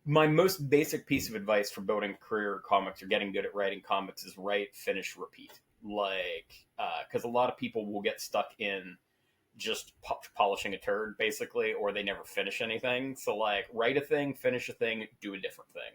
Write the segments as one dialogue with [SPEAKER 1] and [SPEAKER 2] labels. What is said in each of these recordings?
[SPEAKER 1] My most basic piece of advice for building a career in comics or getting good at writing comics is write, finish, repeat. Like, because a lot of people will get stuck in just polishing a turd, basically, or they never finish anything. So, like, write a thing, finish a thing, do a different thing.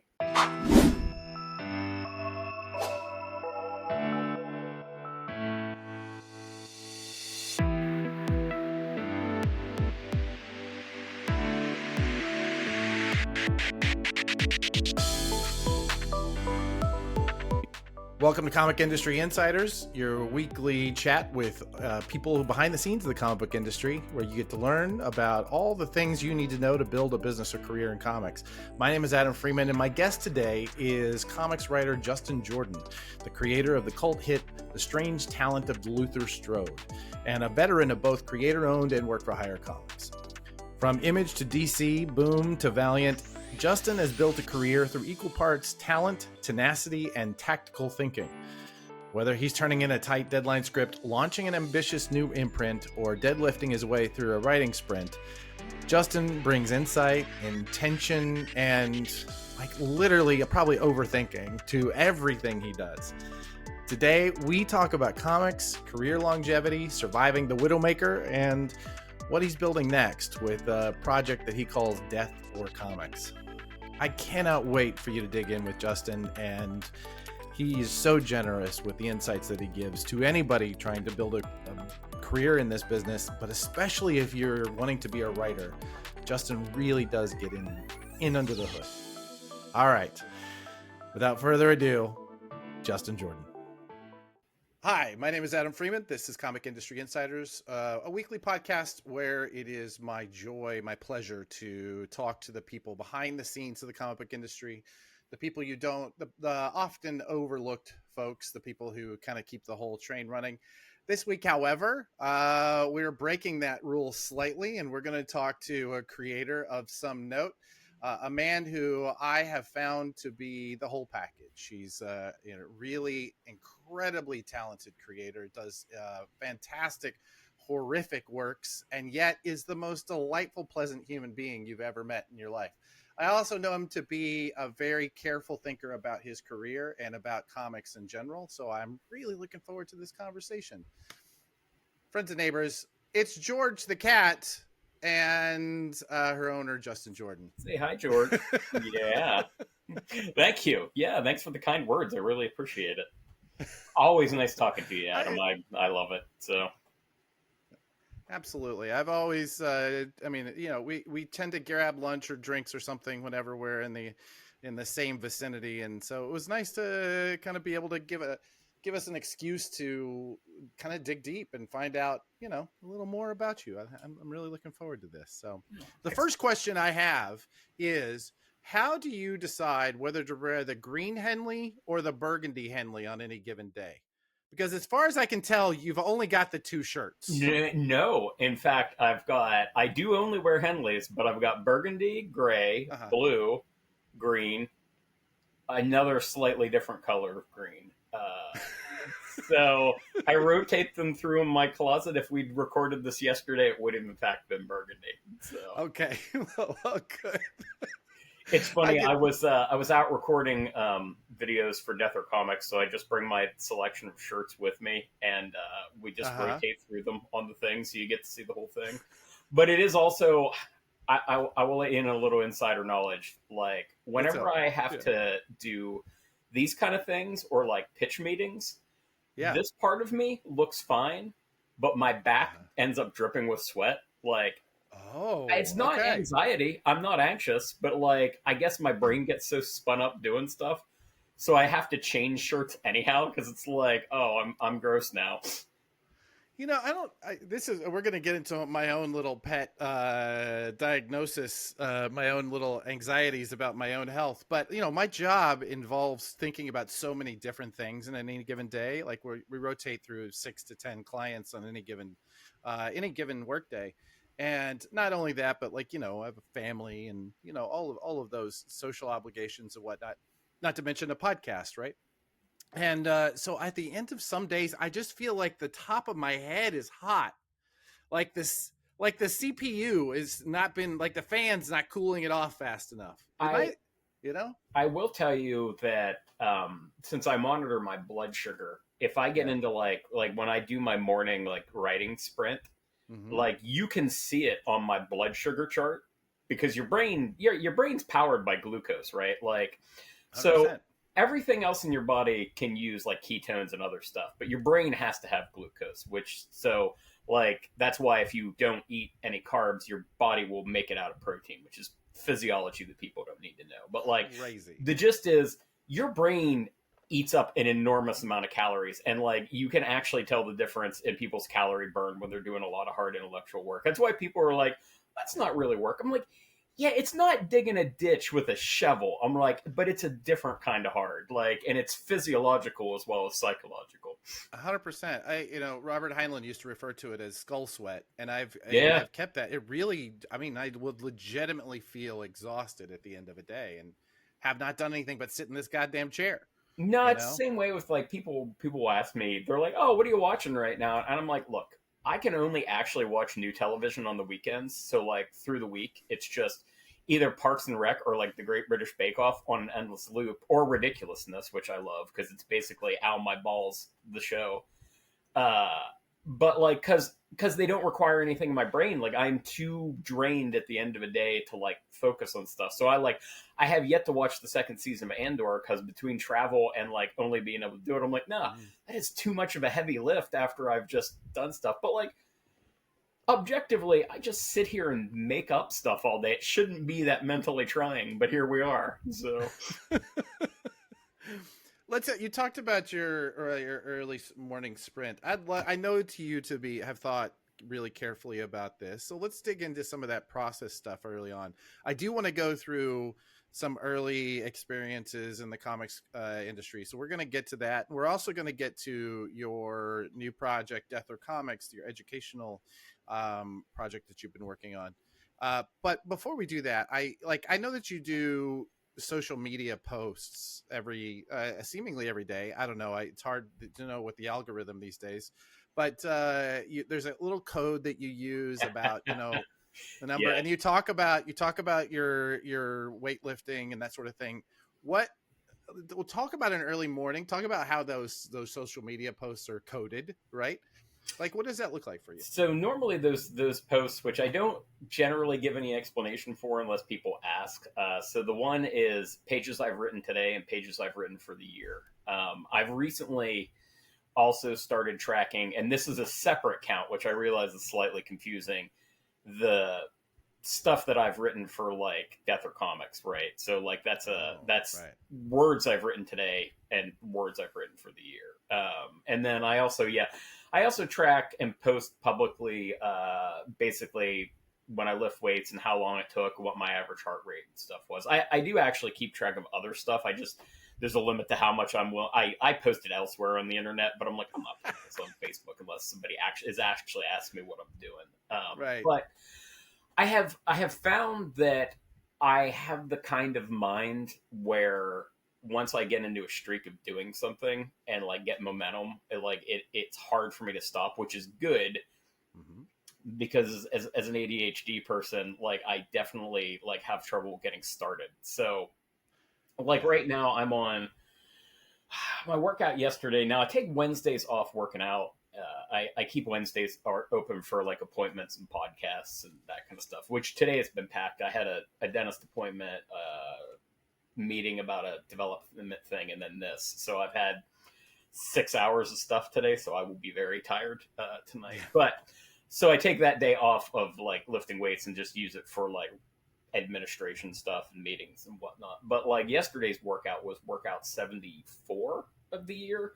[SPEAKER 2] Welcome to Comic Industry Insiders, your weekly chat with people behind the scenes of the comic book industry, where you get to learn about all the things you need to know to build a business or career in comics. My name is Adam Freeman, and my guest today is comics writer Justin Jordan, the creator of the cult hit The Strange Talent of Luther Strode, and a veteran of both creator-owned and work-for-hire comics. From Image to DC, Boom to Valiant, Justin has built a career through equal parts talent, tenacity, and tactical thinking. Whether he's turning in a tight deadline script, launching an ambitious new imprint, or deadlifting his way through a writing sprint, Justin brings insight, intention, and literally probably overthinking to everything he does. Today, we talk about comics, career longevity, surviving the Widowmaker, and what he's building next with a project that he calls Death or Comics. I cannot wait for you to dig in with Justin, and he is so generous with the insights that he gives to anybody trying to build a career in this business, but especially if you're wanting to be a writer. Justin really does get in under the hood. All right, without further ado, Justin Jordan. Hi, my name is Adam Freeman. This is Comic Industry Insiders, a weekly podcast where it is my joy, my pleasure to talk to the people behind the scenes of the comic book industry, the people the often overlooked folks, the people who kind of keep the whole train running. This week, however, we're breaking that rule slightly, and we're going to talk to a creator of some note. A man who I have found to be the whole package. He's a really incredibly talented creator, does fantastic, horrific works, and yet is the most delightful, pleasant human being you've ever met in your life. I also know him to be a very careful thinker about his career and about comics in general, so I'm really looking forward to this conversation. Friends and neighbors, it's George the cat and her owner, Justin Jordan.
[SPEAKER 1] Say hi, George. Yeah. Thank you. Yeah, thanks for the kind words. I really appreciate it. Always nice talking to you, Adam. I love it. So
[SPEAKER 2] absolutely. I've always we tend to grab lunch or drinks or something whenever we're in the same vicinity, and so it was nice to kind of be able to give us an excuse to kind of dig deep and find out, a little more about you. I'm really looking forward to this. So the first question I have is, how do you decide whether to wear the green Henley or the burgundy Henley on any given day? Because as far as I can tell, you've only got the two shirts.
[SPEAKER 1] No, in fact, I do only wear Henleys, but I've got burgundy, gray, blue, green, another slightly different color of green. So I rotate them through in my closet. If we'd recorded this yesterday, it would have in fact been burgundy. So
[SPEAKER 2] okay, well, good.
[SPEAKER 1] It's funny. I was out recording videos for Death or Comics, so I just bring my selection of shirts with me, and we just rotate through them on the thing, so you get to see the whole thing. But it is also, I will let you in a little insider knowledge. Like whenever I have to do these kind of things or like pitch meetings, this part of me looks fine, but my back ends up dripping with sweat. Like, it's not anxiety. I'm not anxious, but like, I guess my brain gets so spun up doing stuff. So I have to change shirts anyhow, because it's like, I'm gross now.
[SPEAKER 2] We're going to get into my own little pet diagnosis, my own little anxieties about my own health. But, my job involves thinking about so many different things in any given day. Like we rotate through 6 to 10 clients on any given workday. And not only that, but I have a family and, all of those social obligations and whatnot, not to mention a podcast, right? And so at the end of some days, I just feel like the top of my head is hot. Like the CPU is not been, like the fan's not cooling it off fast enough. you know?
[SPEAKER 1] I will tell you that since I monitor my blood sugar, if I get
[SPEAKER 2] Yeah.
[SPEAKER 1] into like when I do my morning like writing sprint,
[SPEAKER 2] Mm-hmm.
[SPEAKER 1] like you can see it on my blood sugar chart because your brain's powered by glucose, right? Like so
[SPEAKER 2] 100%.
[SPEAKER 1] everything else in your body can use like ketones and other stuff, but your brain has to have glucose, which so like that's why if you don't eat any carbs, your body will make it out of protein, which is physiology that people don't need to know. But like
[SPEAKER 2] Crazy.
[SPEAKER 1] the gist is your brain eats up an enormous amount of calories, and like you can actually tell the difference in people's calorie burn when they're doing a lot of hard intellectual work. That's why people are like, that's not really work. I'm like, yeah, it's not digging a ditch with a shovel. I'm like, but it's a different kind of hard, like, and it's physiological as well as psychological.
[SPEAKER 2] 100%. Robert Heinlein used to refer to it as skull sweat, and
[SPEAKER 1] Yeah.
[SPEAKER 2] I've kept that. It really, I mean, I would legitimately feel exhausted at the end of a day, and have not done anything but sit in this goddamn chair.
[SPEAKER 1] No,
[SPEAKER 2] You
[SPEAKER 1] it's
[SPEAKER 2] know?
[SPEAKER 1] the same way with like people will ask me, they're like, oh, what are you watching right now? And I'm like, look, I can only actually watch new television on the weekends. So like through the week, it's just either Parks and Rec or like the Great British Bake Off on an endless loop, or Ridiculousness, which I love because it's basically Ow My Balls, the show. uh but like because they don't require anything in my brain, like I'm too drained at the end of a day to like focus on stuff. So I have yet to watch the second season of Andor because between travel and like only being able to do it, I'm like, nah,
[SPEAKER 2] Mm.
[SPEAKER 1] that is too much of a heavy lift after I've just done stuff. But like objectively, I just sit here and make up stuff all day. It shouldn't be that mentally trying, but here we are. So
[SPEAKER 2] You talked about your early morning sprint. I know to you to be have thought really carefully about this. So let's dig into some of that process stuff early on. I do want to go through some early experiences in the comics industry. So we're going to get to that. We're also going to get to your new project, Death or Comics, your educational project that you've been working on. But before we do that, I know that you do social media posts seemingly every day. I don't know. It's hard to know what the algorithm these days, but there's a little code that you use about the number,
[SPEAKER 1] yeah.
[SPEAKER 2] and you talk about your weightlifting and that sort of thing. What we'll talk about in early morning. Talk about how those social media posts are coded, right? Like, what does that look like for you?
[SPEAKER 1] So normally those posts, which I don't generally give any explanation for unless people ask. So the one is pages I've written today and pages I've written for the year. I've recently also started tracking, and this is a separate count, which I realize is slightly confusing. The stuff that I've written for like Death or Comics, right? So like that's
[SPEAKER 2] Right.
[SPEAKER 1] words I've written today and words I've written for the year. And then I also track and post publicly, basically when I lift weights and how long it took, what my average heart rate and stuff was. I do actually keep track of other stuff. I just there's a limit to how much I post it elsewhere on the internet, but I'm like, I'm not putting this on Facebook unless somebody actually asking me what I'm doing.
[SPEAKER 2] Right.
[SPEAKER 1] But I have found that I have the kind of mind where once I get into a streak of doing something and like get momentum, it's hard for me to stop, which is good
[SPEAKER 2] Mm-hmm.
[SPEAKER 1] because as an ADHD person, like I definitely like have trouble getting started. So like
[SPEAKER 2] Yeah.
[SPEAKER 1] right now I'm on my workout yesterday. Now I take Wednesdays off working out. I keep Wednesdays are open for like appointments and podcasts and that kind of stuff. Which today has been packed. I had a dentist appointment, meeting about a development thing, and then this. So I've had 6 hours of stuff today. So I will be very tired tonight.
[SPEAKER 2] Yeah.
[SPEAKER 1] But so I take that day off of like lifting weights and just use it for like administration stuff and meetings and whatnot. But like yesterday's workout was workout 74 of the year.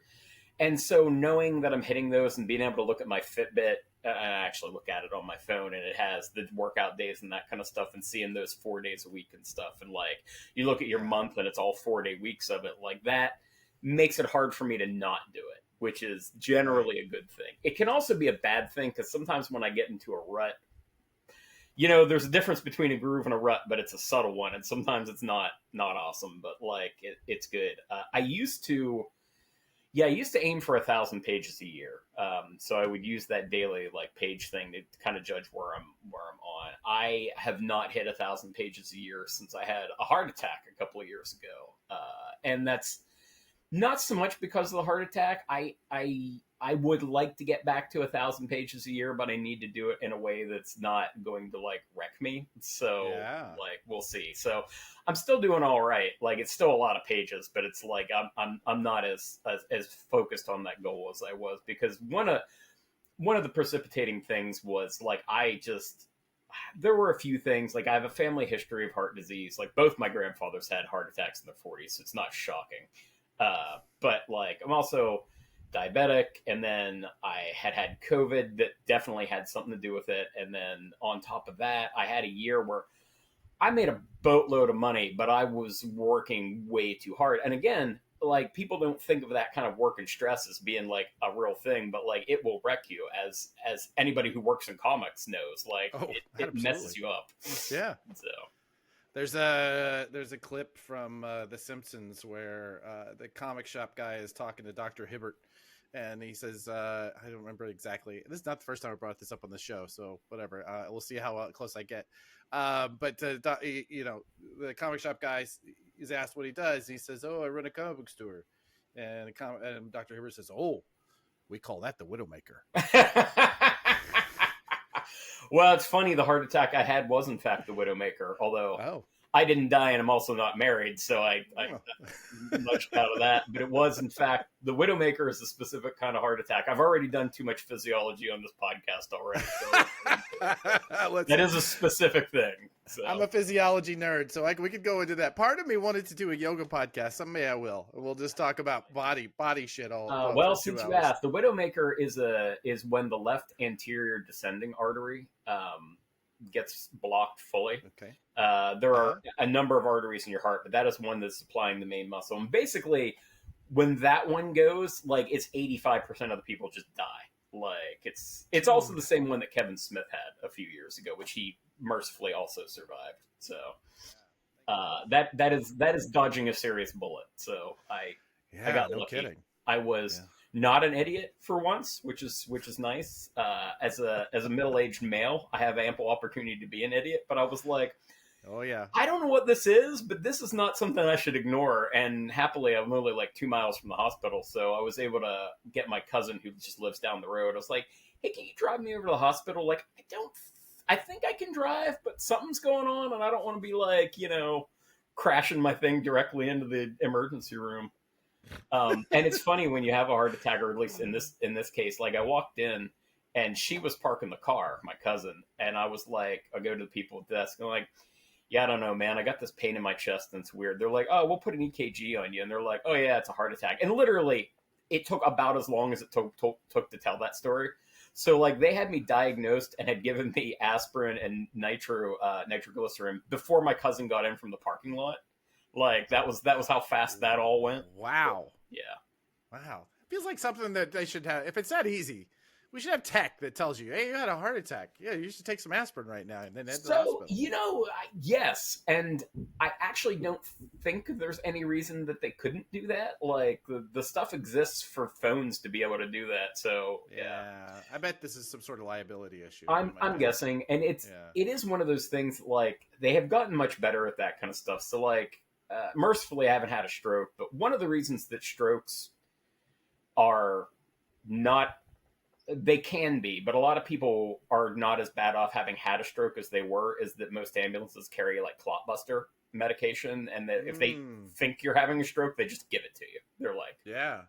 [SPEAKER 1] And so knowing that I'm hitting those and being able to look at my Fitbit, I actually look at it on my phone and it has the workout days and that kind of stuff, and seeing those 4 days a week and stuff. And like you look at your
[SPEAKER 2] Yeah.
[SPEAKER 1] month and it's all 4 day weeks of it, like that makes it hard for me to not do it, which is generally a good thing. It can also be a bad thing because sometimes when I get into a rut, there's a difference between a groove and a rut, but it's a subtle one, and sometimes it's not awesome, but like it's good. I used to, Yeah, I used to aim for 1,000 pages a year. So I would use that daily like page thing to kind of judge where I'm on. I have not hit 1,000 pages a year since I had a heart attack a couple of years ago, and that's not so much because of the heart attack. I would like to get back to 1,000 pages a year, but I need to do it in a way that's not going to like wreck me. So
[SPEAKER 2] Yeah.
[SPEAKER 1] like we'll see. So I'm still doing all right. Like it's still a lot of pages, but it's like I'm not as focused on that goal as I was, because one of the precipitating things was like I just there were a few things. Like I have a family history of heart disease. Like both my grandfathers had heart attacks in their 40s, so it's not shocking. But like I'm also diabetic, and then I had COVID that definitely had something to do with it. And then on top of that, I had a year where I made a boatload of money, but I was working way too hard. And again, like people don't think of that kind of work and stress as being like a real thing, but like it will wreck you, as anybody who works in comics knows. Like
[SPEAKER 2] Oh,
[SPEAKER 1] it messes you up.
[SPEAKER 2] Yeah.
[SPEAKER 1] So
[SPEAKER 2] There's a clip from The Simpsons where the comic shop guy is talking to Dr. Hibbert, and he says, I don't remember exactly. This is not the first time I brought this up on the show, so whatever. We'll see how close I get. But the comic shop guy is asked what he does. He says, "Oh, I run a comic book store," and Dr. Hibbert says, "Oh, we call that the Widowmaker."
[SPEAKER 1] Well, it's funny. The heart attack I had was in fact the Widowmaker, although I didn't die, and I'm also not married, so I nudged out of that. But it was, in fact, the Widowmaker is a specific kind of heart attack. I've already done too much physiology on this podcast already. So that is a specific thing. So.
[SPEAKER 2] I'm a physiology nerd, so we could go into that. Part of me wanted to do a yoga podcast. Someday I will. We'll just talk about body shit all.
[SPEAKER 1] Well, since you asked, the Widowmaker is when the left anterior descending artery gets blocked fully.
[SPEAKER 2] Okay.
[SPEAKER 1] There are a number of arteries in your heart, but that is one that's supplying the main muscle. And basically, when that one goes, like it's 85% of the people just die. Like it's also the same one that Kevin Smith had a few years ago, which he mercifully also survived. So that is dodging a serious bullet. So I got lucky.
[SPEAKER 2] Kidding.
[SPEAKER 1] I was not an idiot for once, which is nice. As a middle-aged male, I have ample opportunity to be an idiot, but I was like,
[SPEAKER 2] oh yeah,
[SPEAKER 1] I don't know what this is, but this is not something I should ignore. And happily, I'm only like 2 miles from the hospital, so I was able to get my cousin who just lives down the road. I was like, hey, can you drive me over to the hospital? Like, I think I can drive, but something's going on, and I don't want to be like, crashing my thing directly into the emergency room. And it's funny when you have a heart attack, or at least in this case, like I walked in and she was parking the car, my cousin, and I was like, I go to the people at the desk and I'm like, yeah, I don't know, man, I got this pain in my chest and it's weird. They're like, oh, we'll put an EKG on you, and they're like, oh yeah, it's a heart attack. And literally it took about as long as it took to tell that story. So like they had me diagnosed and had given me aspirin and nitroglycerin before my cousin got in from the parking lot. Like that was how fast that all went.
[SPEAKER 2] Wow.
[SPEAKER 1] Yeah.
[SPEAKER 2] Wow. Feels like something that they should have. If it's that easy, we should have tech that tells you, hey, you had a heart attack. Yeah, you should take some aspirin right now. And then head to the hospital.
[SPEAKER 1] Yes. And I actually don't think there's any reason that they couldn't do that. Like the stuff exists for phones to be able to do that. So yeah.
[SPEAKER 2] I bet this is some sort of liability issue.
[SPEAKER 1] I'm guessing. And it is one of those things, like they have gotten much better at that kind of stuff. So like, mercifully, I haven't had a stroke, but one of the reasons that strokes are not, they can be, but a lot of people are not as bad off having had a stroke as they were, is that most ambulances carry like clot buster medication, and that if they think you're having a stroke, they just give it to you. They're like,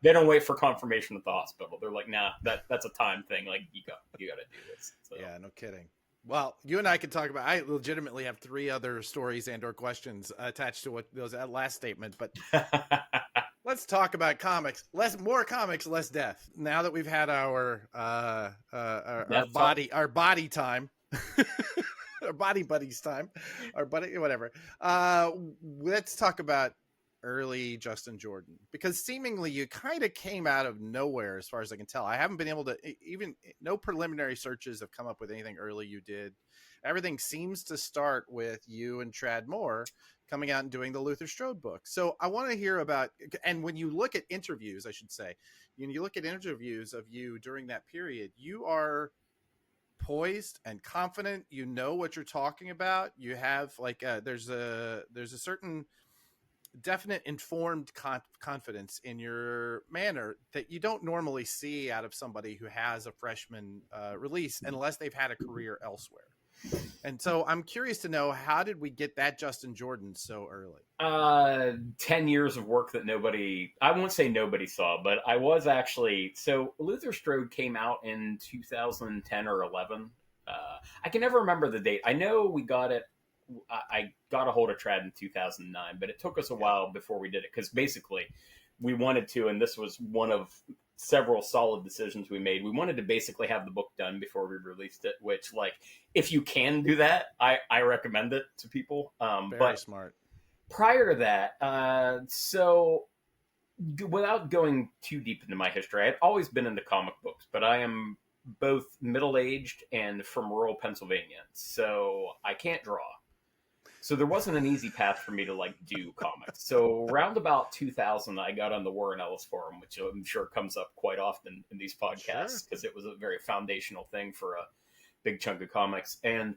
[SPEAKER 1] they don't wait for confirmation at the hospital. They're like, nah, that's a time thing. Like you got to do this. So.
[SPEAKER 2] Yeah, no kidding. Well, you and I can talk about, I legitimately have 3 other stories and or questions attached to that last statement, but let's talk about comics. More comics, less death. Now that we've had our body time, our body buddies time, our buddy, whatever. Let's talk about early Justin Jordan, because seemingly you kind of came out of nowhere as far as I can tell. I haven't been able to, even no preliminary searches have come up with anything early you did. everything seems to start with you and Trad Moore coming out and doing the Luther Strode book. So I want to hear about, and when you look at interviews, I should say, when you look at interviews of you during that period, you are poised and confident. You know what you're talking about. You have like there's a certain definite informed confidence in your manner that you don't normally see out of somebody who has a freshman release unless they've had a career elsewhere. And so I'm curious to know, how did we get that Justin Jordan so early?
[SPEAKER 1] 10 years of work that I won't say nobody saw, but I was actually, so Luther Strode came out in 2010 or 11. I can never remember the date. I know we got it. I got a hold of Trad in 2009, but it took us a while before we did it because basically we wanted to, and this was one of several solid decisions we made. We wanted to basically have the book done before we released it, which, like, if you can do that, I recommend it to people.
[SPEAKER 2] Very smart.
[SPEAKER 1] Prior to that, so without going too deep into my history, I've always been into comic books, but I am both middle-aged and from rural Pennsylvania, so I can't draw. So there wasn't an easy path for me to like do comics. So around about 2000, I got on the Warren Ellis forum, which I'm sure comes up quite often in these podcasts because it was a very foundational thing for a big chunk of comics. And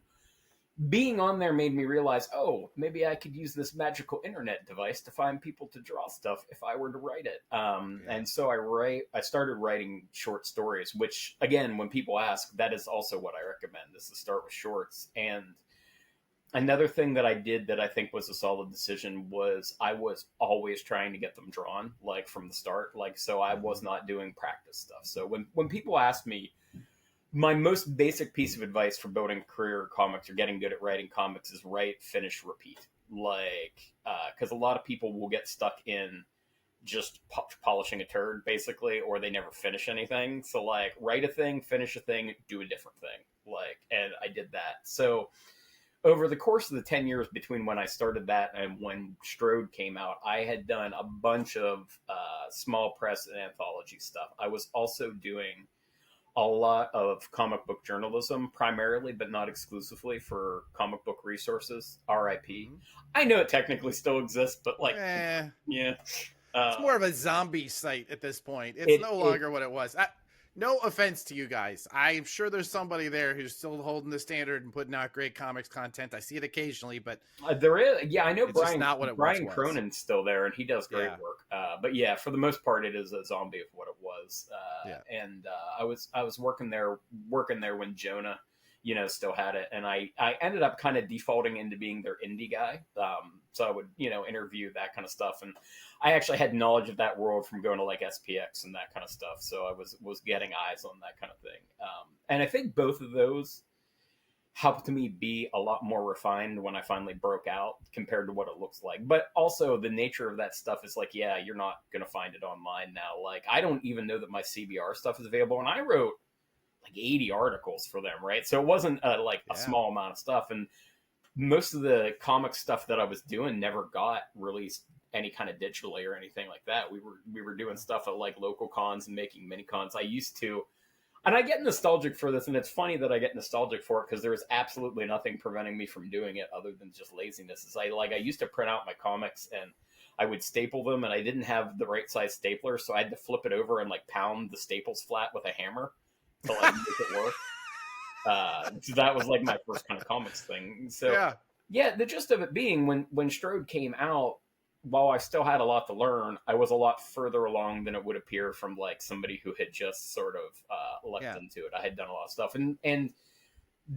[SPEAKER 1] being on there made me realize, oh, maybe I could use this magical internet device to find people to draw stuff if I were to write it. And so I started writing short stories, which, again, when people ask, that is also what I recommend, is to start with shorts. And another thing that I did that I think was a solid decision was I was always trying to get them drawn, like, from the start. Like, so I was not doing practice stuff. So when people ask me, my most basic piece of advice for building a career in comics or getting good at writing comics is write, finish, repeat. Like, because a lot of people will get stuck in just polishing a turd, basically, or they never finish anything. So, like, write a thing, finish a thing, do a different thing. Like, and I did that. So over the course of the 10 years between when I started that and when Strode came out, I had done a bunch of small press and anthology stuff. I was also doing a lot of comic book journalism, primarily, but not exclusively, for Comic Book Resources, RIP. Mm-hmm. I know it technically still exists, but like, yeah.
[SPEAKER 2] It's more of a zombie site at this point. It's no longer what it was. No offense to you guys. I'm sure there's somebody there who's still holding the standard and putting out great comics content. I see it occasionally, but
[SPEAKER 1] there is. Yeah, I know Brian.
[SPEAKER 2] Not what it
[SPEAKER 1] Brian Cronin's still there, and he does great work. But yeah, for the most part, it is a zombie of what it was. And I was working there when Jonah, still had it, and I ended up kind of defaulting into being their indie guy. So I would, interview that kind of stuff, and I actually had knowledge of that world from going to like SPX and that kind of stuff. So I was getting eyes on that kind of thing. And I think both of those helped me be a lot more refined when I finally broke out compared to what it looks like. But also the nature of that stuff is like, yeah, you're not going to find it online now. Like, I don't even know that my CBR stuff is available. And I wrote like 80 articles for them, right? So it wasn't a small amount of stuff. And most of the comic stuff that I was doing never got released any kind of digitally or anything like that. We were doing stuff at like local cons and making mini cons. I used to, and I get nostalgic for this, and it's funny that I get nostalgic for it because there was absolutely nothing preventing me from doing it other than just laziness. Is I used to print out my comics and I would staple them, and I didn't have the right size stapler, so I had to flip it over and like pound the staples flat with a hammer to like make it work. So that was like my first kind of comics thing. So yeah, the gist of it being when Strode came out, while I still had a lot to learn, I was a lot further along than it would appear from like somebody who had just sort of leapt into it. I had done a lot of stuff, and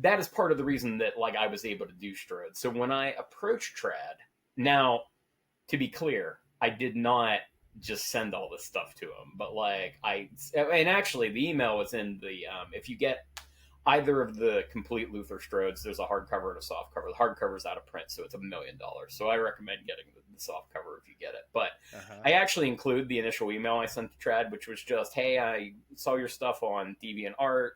[SPEAKER 1] that is part of the reason that like I was able to do Strode. So when I approached Trad, now to be clear, I did not just send all this stuff to him, but like and actually the email was in the if you get either of the complete Luther Strodes, there's a hardcover and a softcover. The hardcover's out of print, so it's $1 million. So I recommend getting the softcover if you get it. But I actually include the initial email I sent to Trad, which was just, hey, I saw your stuff on DeviantArt.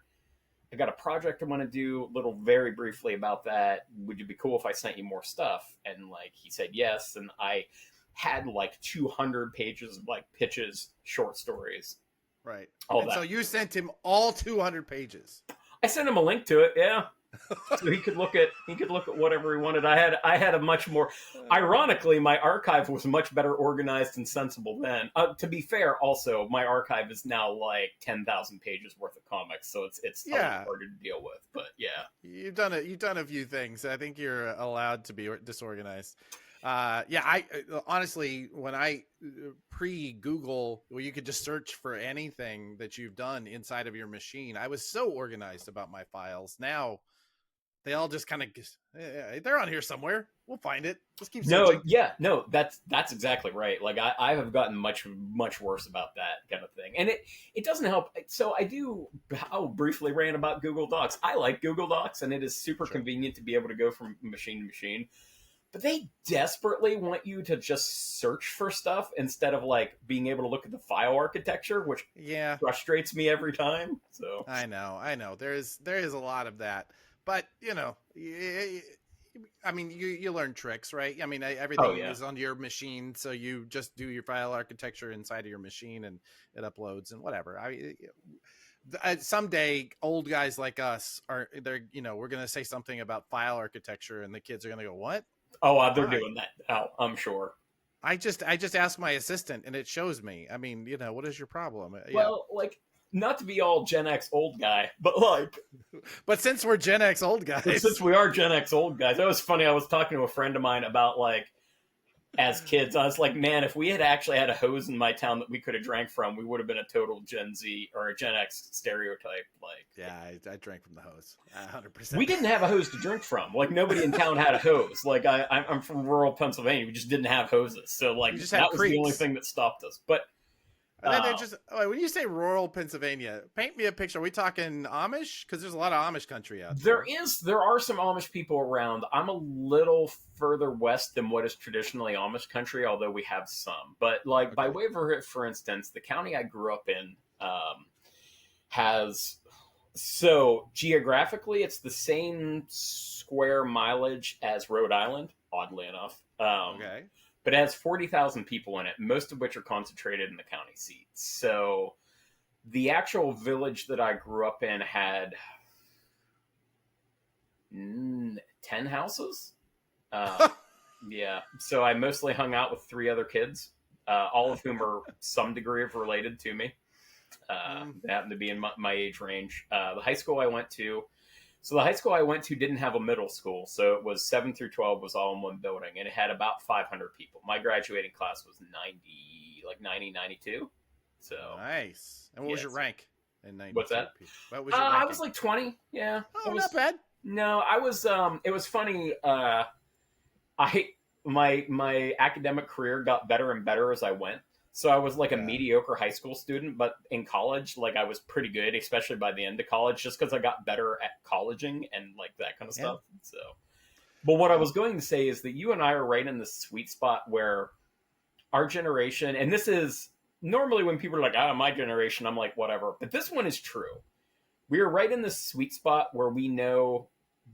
[SPEAKER 1] I got a project I want to do, little very briefly about that. Would it be cool if I sent you more stuff? And like he said yes, and I had like 200 pages of like pitches, short stories.
[SPEAKER 2] Right. All and that. So you sent him all 200 pages.
[SPEAKER 1] I sent him a link to it, yeah. So he could look at whatever he wanted. I had a much more, ironically, my archive was much better organized and sensible then. To be fair, also my archive is now like 10,000 pages worth of comics, so it's a little
[SPEAKER 2] Yeah,
[SPEAKER 1] harder to deal with. But yeah,
[SPEAKER 2] you've done a few things. I think you're allowed to be disorganized. Yeah, I honestly, when I pre Google, where you could just search for anything that you've done inside of your machine, I was so organized about my files. Now they all just kind of, they're on here somewhere. We'll find it. Just keep
[SPEAKER 1] no,
[SPEAKER 2] searching.
[SPEAKER 1] yeah, no, that's exactly right. Like I have gotten much worse about that kind of thing, and it doesn't help. So I'll briefly rant about Google Docs. I like Google Docs, and it is super
[SPEAKER 2] Sure.
[SPEAKER 1] convenient to be able to go from machine to machine. But they desperately want you to just search for stuff instead of like being able to look at the file architecture, which
[SPEAKER 2] Yeah,
[SPEAKER 1] frustrates me every time. So
[SPEAKER 2] I know. There is a lot of that, but you know, I mean, you learn tricks, right? I mean,
[SPEAKER 1] oh
[SPEAKER 2] everything
[SPEAKER 1] yeah.
[SPEAKER 2] is on your machine, so you just do your file architecture inside of your machine, and it uploads and whatever. Someday, old guys like us they're we're gonna say something about file architecture, and the kids are gonna go, "What?
[SPEAKER 1] Oh, they're
[SPEAKER 2] Why?"
[SPEAKER 1] doing that. Oh, I'm sure.
[SPEAKER 2] I just ask my assistant, and it shows me. I mean, what is your problem? Yeah,
[SPEAKER 1] Well, like not to be all Gen X old guy, but like
[SPEAKER 2] but since we're Gen X old
[SPEAKER 1] but since
[SPEAKER 2] guys,
[SPEAKER 1] we are Gen X old guys, that was funny. I was talking to a friend of mine about like as kids, I was like, man, if we had actually had a hose in my town that we could have drank from, we would have been a total Gen Z or a Gen X stereotype. Like,
[SPEAKER 2] yeah, I drank from the hose,
[SPEAKER 1] we
[SPEAKER 2] 100%.
[SPEAKER 1] didn't have a hose to drink from. Like, nobody in town had a hose. Like, I'm from rural Pennsylvania. We just didn't have hoses. So, like,
[SPEAKER 2] We just had
[SPEAKER 1] that was the only
[SPEAKER 2] creeks.
[SPEAKER 1] thing that stopped us. But
[SPEAKER 2] And then
[SPEAKER 1] uh,
[SPEAKER 2] they're just when you say rural Pennsylvania, paint me a picture. Are we talking Amish? Because there's a lot of Amish country out there.
[SPEAKER 1] there are some Amish people around. I'm a little further west than what is traditionally Amish country, although we have some. But like by
[SPEAKER 2] Okay.
[SPEAKER 1] way of, for instance, the county I grew up in has, so geographically it's the same square mileage as Rhode Island, oddly enough.
[SPEAKER 2] Okay.
[SPEAKER 1] But it has 40,000 people in it, most of which are concentrated in the county seat. So the actual village that I grew up in had 10 houses. Yeah. So I mostly hung out with three other kids, all of whom are some degree of related to me. They happen to be in my age range. The high school I went to didn't have a middle school, so it was 7 through 12 was all in one building, and it had about 500 people. My graduating class was 90, 92. So
[SPEAKER 2] Nice. And what was
[SPEAKER 1] yes.
[SPEAKER 2] your rank in 92?
[SPEAKER 1] What's that?
[SPEAKER 2] What was your
[SPEAKER 1] I
[SPEAKER 2] ranking?
[SPEAKER 1] was like 20. Yeah.
[SPEAKER 2] Oh, not bad.
[SPEAKER 1] No, I was. It was funny. I my academic career got better and better as I went. So I was like a
[SPEAKER 2] Yeah.
[SPEAKER 1] mediocre high school student, but in college, like I was pretty good, especially by the end of college, just because I got better at colleging and like that kind of
[SPEAKER 2] Yeah.
[SPEAKER 1] stuff. So, but what I
[SPEAKER 2] Well,
[SPEAKER 1] was going to say is that you and I are right in the sweet spot where our generation, and this is normally when people are like, "Ah, my generation," I'm like, whatever. But this one is true. We are right in the sweet spot where we know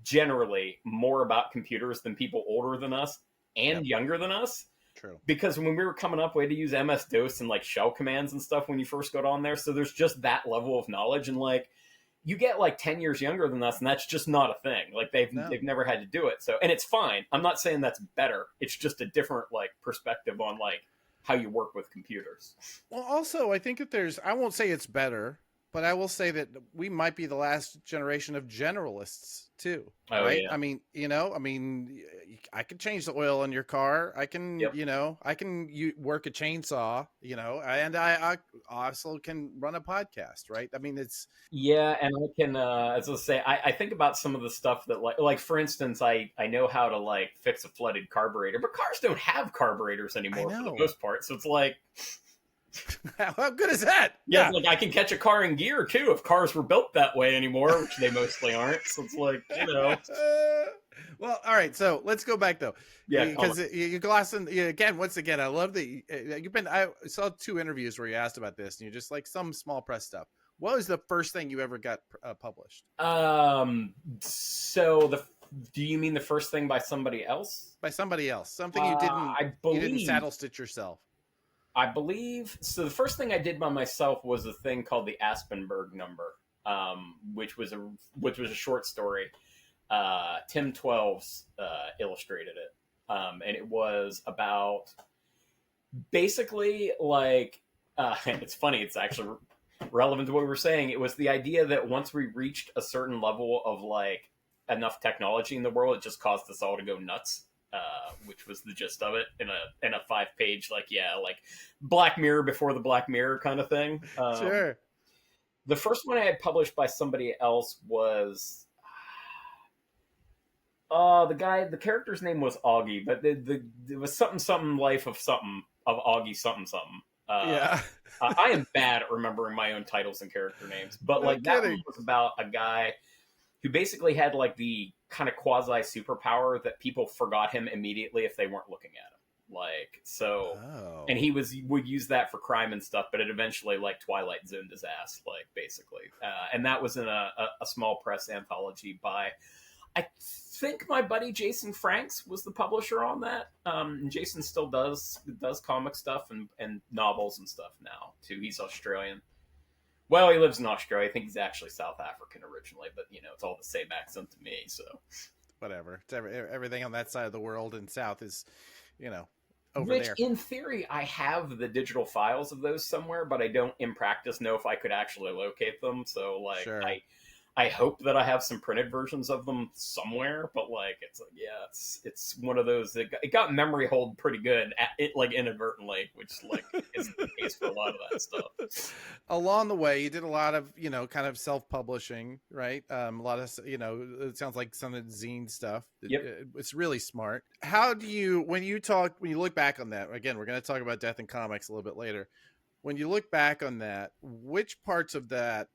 [SPEAKER 1] generally more about computers than people older than us and
[SPEAKER 2] yep.
[SPEAKER 1] younger than us,
[SPEAKER 2] True.
[SPEAKER 1] because when we were coming up, we had to use MS DOS and like shell commands and stuff when you first got on there. So there's just that level of knowledge, and like you get like 10 years younger than us, and that's just not a thing. Like
[SPEAKER 2] No.
[SPEAKER 1] they've never had to do it. So, and it's fine. I'm not saying that's better. It's just a different like perspective on like how you work with computers.
[SPEAKER 2] Well, also, I think that I won't say it's better, but I will say that we might be the last generation of generalists too.
[SPEAKER 1] Oh
[SPEAKER 2] Right?
[SPEAKER 1] yeah.
[SPEAKER 2] I mean, I can change the oil in your car. I can,
[SPEAKER 1] Yep.
[SPEAKER 2] work a chainsaw, and I also can run a podcast, right? I mean,
[SPEAKER 1] Yeah, and I can, as I say, I think about some of the stuff that, like for instance, I know how to like fix a flooded carburetor, but cars don't have carburetors
[SPEAKER 2] I
[SPEAKER 1] anymore for the
[SPEAKER 2] know.
[SPEAKER 1] most part. So it's like,
[SPEAKER 2] How good is that?
[SPEAKER 1] yeah, like I can catch a car in gear too if cars were built that way anymore, which they mostly aren't. So it's like,
[SPEAKER 2] Well, all right. So let's go back though,
[SPEAKER 1] yeah,
[SPEAKER 2] because you're glossing again. Once again, I love that you've been. I saw 2 interviews where you asked about this, and you're just like some small press stuff. What was the first thing you ever got published?
[SPEAKER 1] So do you mean the first thing by somebody else?
[SPEAKER 2] By somebody else, something
[SPEAKER 1] I
[SPEAKER 2] you didn't
[SPEAKER 1] believe.
[SPEAKER 2] saddle stitch yourself.
[SPEAKER 1] I believe so. The first thing I did by myself was a thing called the Aspenberg number, which was a short story. Tim 12's illustrated it. And it was about basically like it's funny, it's actually relevant to what we were saying. It was the idea that once we reached a certain level of like enough technology in the world, it just caused us all to go nuts. Which was the gist of it in a 5-page like Black Mirror before the Black Mirror kind of thing.
[SPEAKER 2] Sure.
[SPEAKER 1] The first one I had published by somebody else was the character's name was Augie, but it was something life of Augie something.
[SPEAKER 2] Yeah.
[SPEAKER 1] I am bad at remembering my own titles and character names, but
[SPEAKER 2] No
[SPEAKER 1] like that
[SPEAKER 2] kidding.
[SPEAKER 1] one was about a guy who basically had like the kind of quasi superpower that people forgot him immediately if they weren't looking at him. Like so, and he would use that for crime and stuff, but it eventually like Twilight Zoned his ass, like basically, and that was in a small press anthology by, I think my buddy Jason Franks was the publisher on that. Jason still does comic stuff and novels and stuff now too. He's Australian. Well, he lives in Australia. I think he's actually South African originally, but you know, it's all the same accent to me. So
[SPEAKER 2] whatever. It's everything on that side of the world and South is, you know, over
[SPEAKER 1] which
[SPEAKER 2] there.
[SPEAKER 1] in theory I have the digital files of those somewhere, but I don't in practice know if I could actually locate them. So like
[SPEAKER 2] Sure.
[SPEAKER 1] I hope that I have some printed versions of them somewhere, but like it's like it's one of those that it got memory hold pretty good at it, like inadvertently, which like isn't the case for a lot of that stuff.
[SPEAKER 2] Along the way, you did a lot of kind of self-publishing, right? A lot of it sounds like some of the zine stuff.
[SPEAKER 1] Yep.
[SPEAKER 2] It's really smart. How do you when you look back on that? Again, we're going to talk about Death in Comics a little bit later. When you look back on that, which parts of that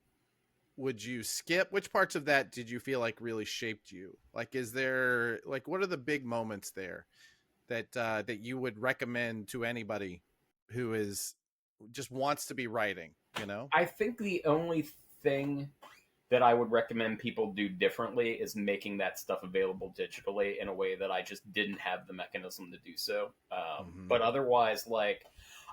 [SPEAKER 2] would you skip? Which parts of that did you feel like really shaped you? Like, is there like what are the big moments there that you would recommend to anybody who is just wants to be writing?
[SPEAKER 1] I think the only thing that I would recommend people do differently is making that stuff available digitally in a way that I just didn't have the mechanism to do so. But otherwise, like,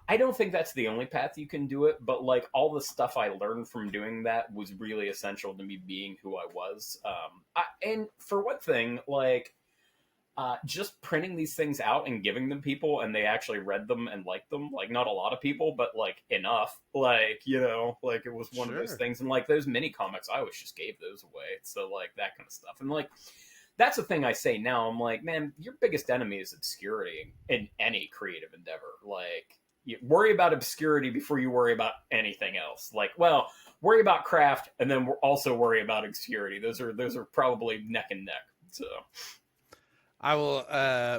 [SPEAKER 1] I don't think that's the only path you can do it, but like all the stuff I learned from doing that was really essential to me being who I was. And for one thing, like just printing these things out and giving them people and they actually read them and liked them, like not a lot of people, but like enough, like, you know, like it was one of those things. And like those mini comics, I always just gave those away. So like that kind of stuff. And like, that's the thing I say now. I'm like, man, your biggest enemy is obscurity in any creative endeavor. Like, you worry about obscurity before you worry about anything else. Like, well, worry about craft and then also worry about obscurity. Those are probably neck and neck. So
[SPEAKER 2] I will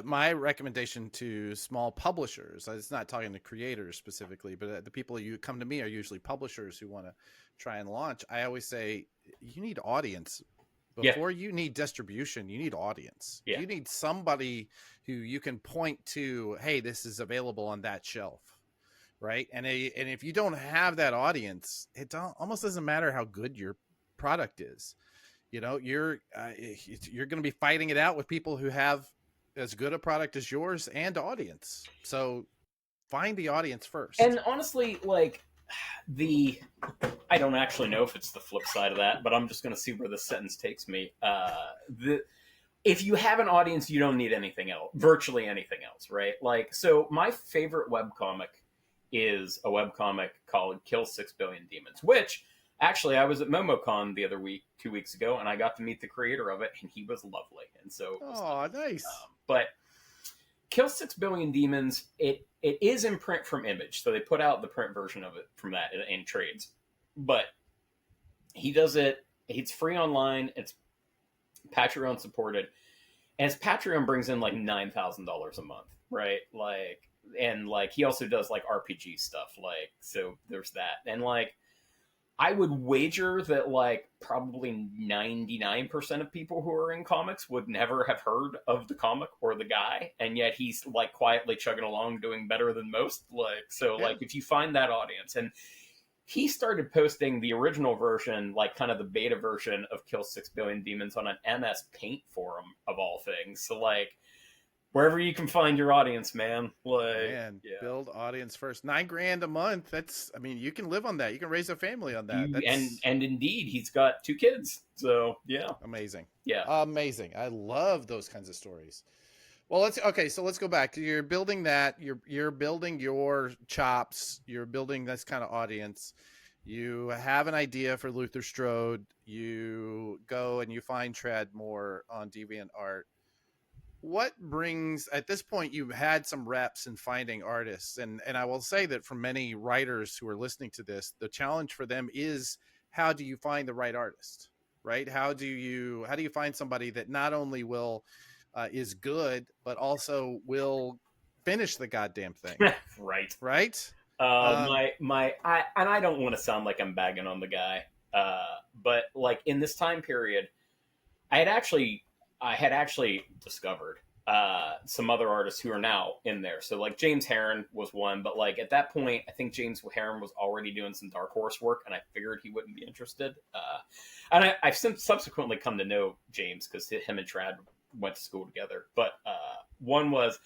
[SPEAKER 2] my recommendation to small publishers, it's not talking to creators specifically, but the people you come to me are usually publishers who want to try and launch. I always say you need audience before you need distribution. You need audience. You need somebody who you can point to, hey, this is available on that shelf, right? And if you don't have that audience, it almost doesn't matter how good your product is. You know, you're going to be fighting it out with people who have as good a product as yours and audience. So find the audience first.
[SPEAKER 1] And honestly, like I don't actually know if it's the flip side of that, but I'm just going to see where this sentence takes me. If you have an audience, you don't need anything else, virtually anything else, right? Like, so my favorite webcomic is a webcomic called Kill 6 Billion Demons, which actually I was at MomoCon the other week, 2 weeks ago, and I got to meet the creator of it, and he was lovely. And so,
[SPEAKER 2] nice.
[SPEAKER 1] But Kill 6 Billion Demons, it is in print from Image, so they put out the print version of it from that in trades. But he does it, it's free online, it's Patreon supported, and his Patreon brings in like $9,000 a month, right? Like, and like he also does like RPG stuff, like, so there's that. And like, I would wager that like probably 99% of people who are in comics would never have heard of the comic or the guy, and yet he's like quietly chugging along doing better than most. Like, so like if you find that audience, and he started posting the original version, like kind of the beta version of Kill 6 Billion Demons on an MS Paint forum of all things. So like wherever you can find your audience, man. Like,
[SPEAKER 2] Man,
[SPEAKER 1] yeah.
[SPEAKER 2] build audience first. $9,000 a month. That's, I mean, you can live on that. You can raise a family on that. That's
[SPEAKER 1] And indeed, he's got 2 kids. So yeah,
[SPEAKER 2] amazing.
[SPEAKER 1] yeah.
[SPEAKER 2] Amazing. I love those kinds of stories. Well, so let's go back. You're building that. You're building your chops. You're building this kind of audience. You have an idea for Luther Strode. You go and you find Trad more on DeviantArt. What brings, at this point, you've had some reps in finding artists, and I will say that for many writers who are listening to this, the challenge for them is, how do you find the right artist, right? How do you find somebody that not only will is good, but also will finish the goddamn thing?
[SPEAKER 1] Right.
[SPEAKER 2] Right.
[SPEAKER 1] I don't want to sound like I'm bagging on the guy, but like in this time period, I had actually discovered some other artists who are now in there. So like James Heron was one, but like at that point, I think James Heron was already doing some Dark Horse work, and I figured he wouldn't be interested. And I've subsequently come to know James because him and Trad went to school together. But one was,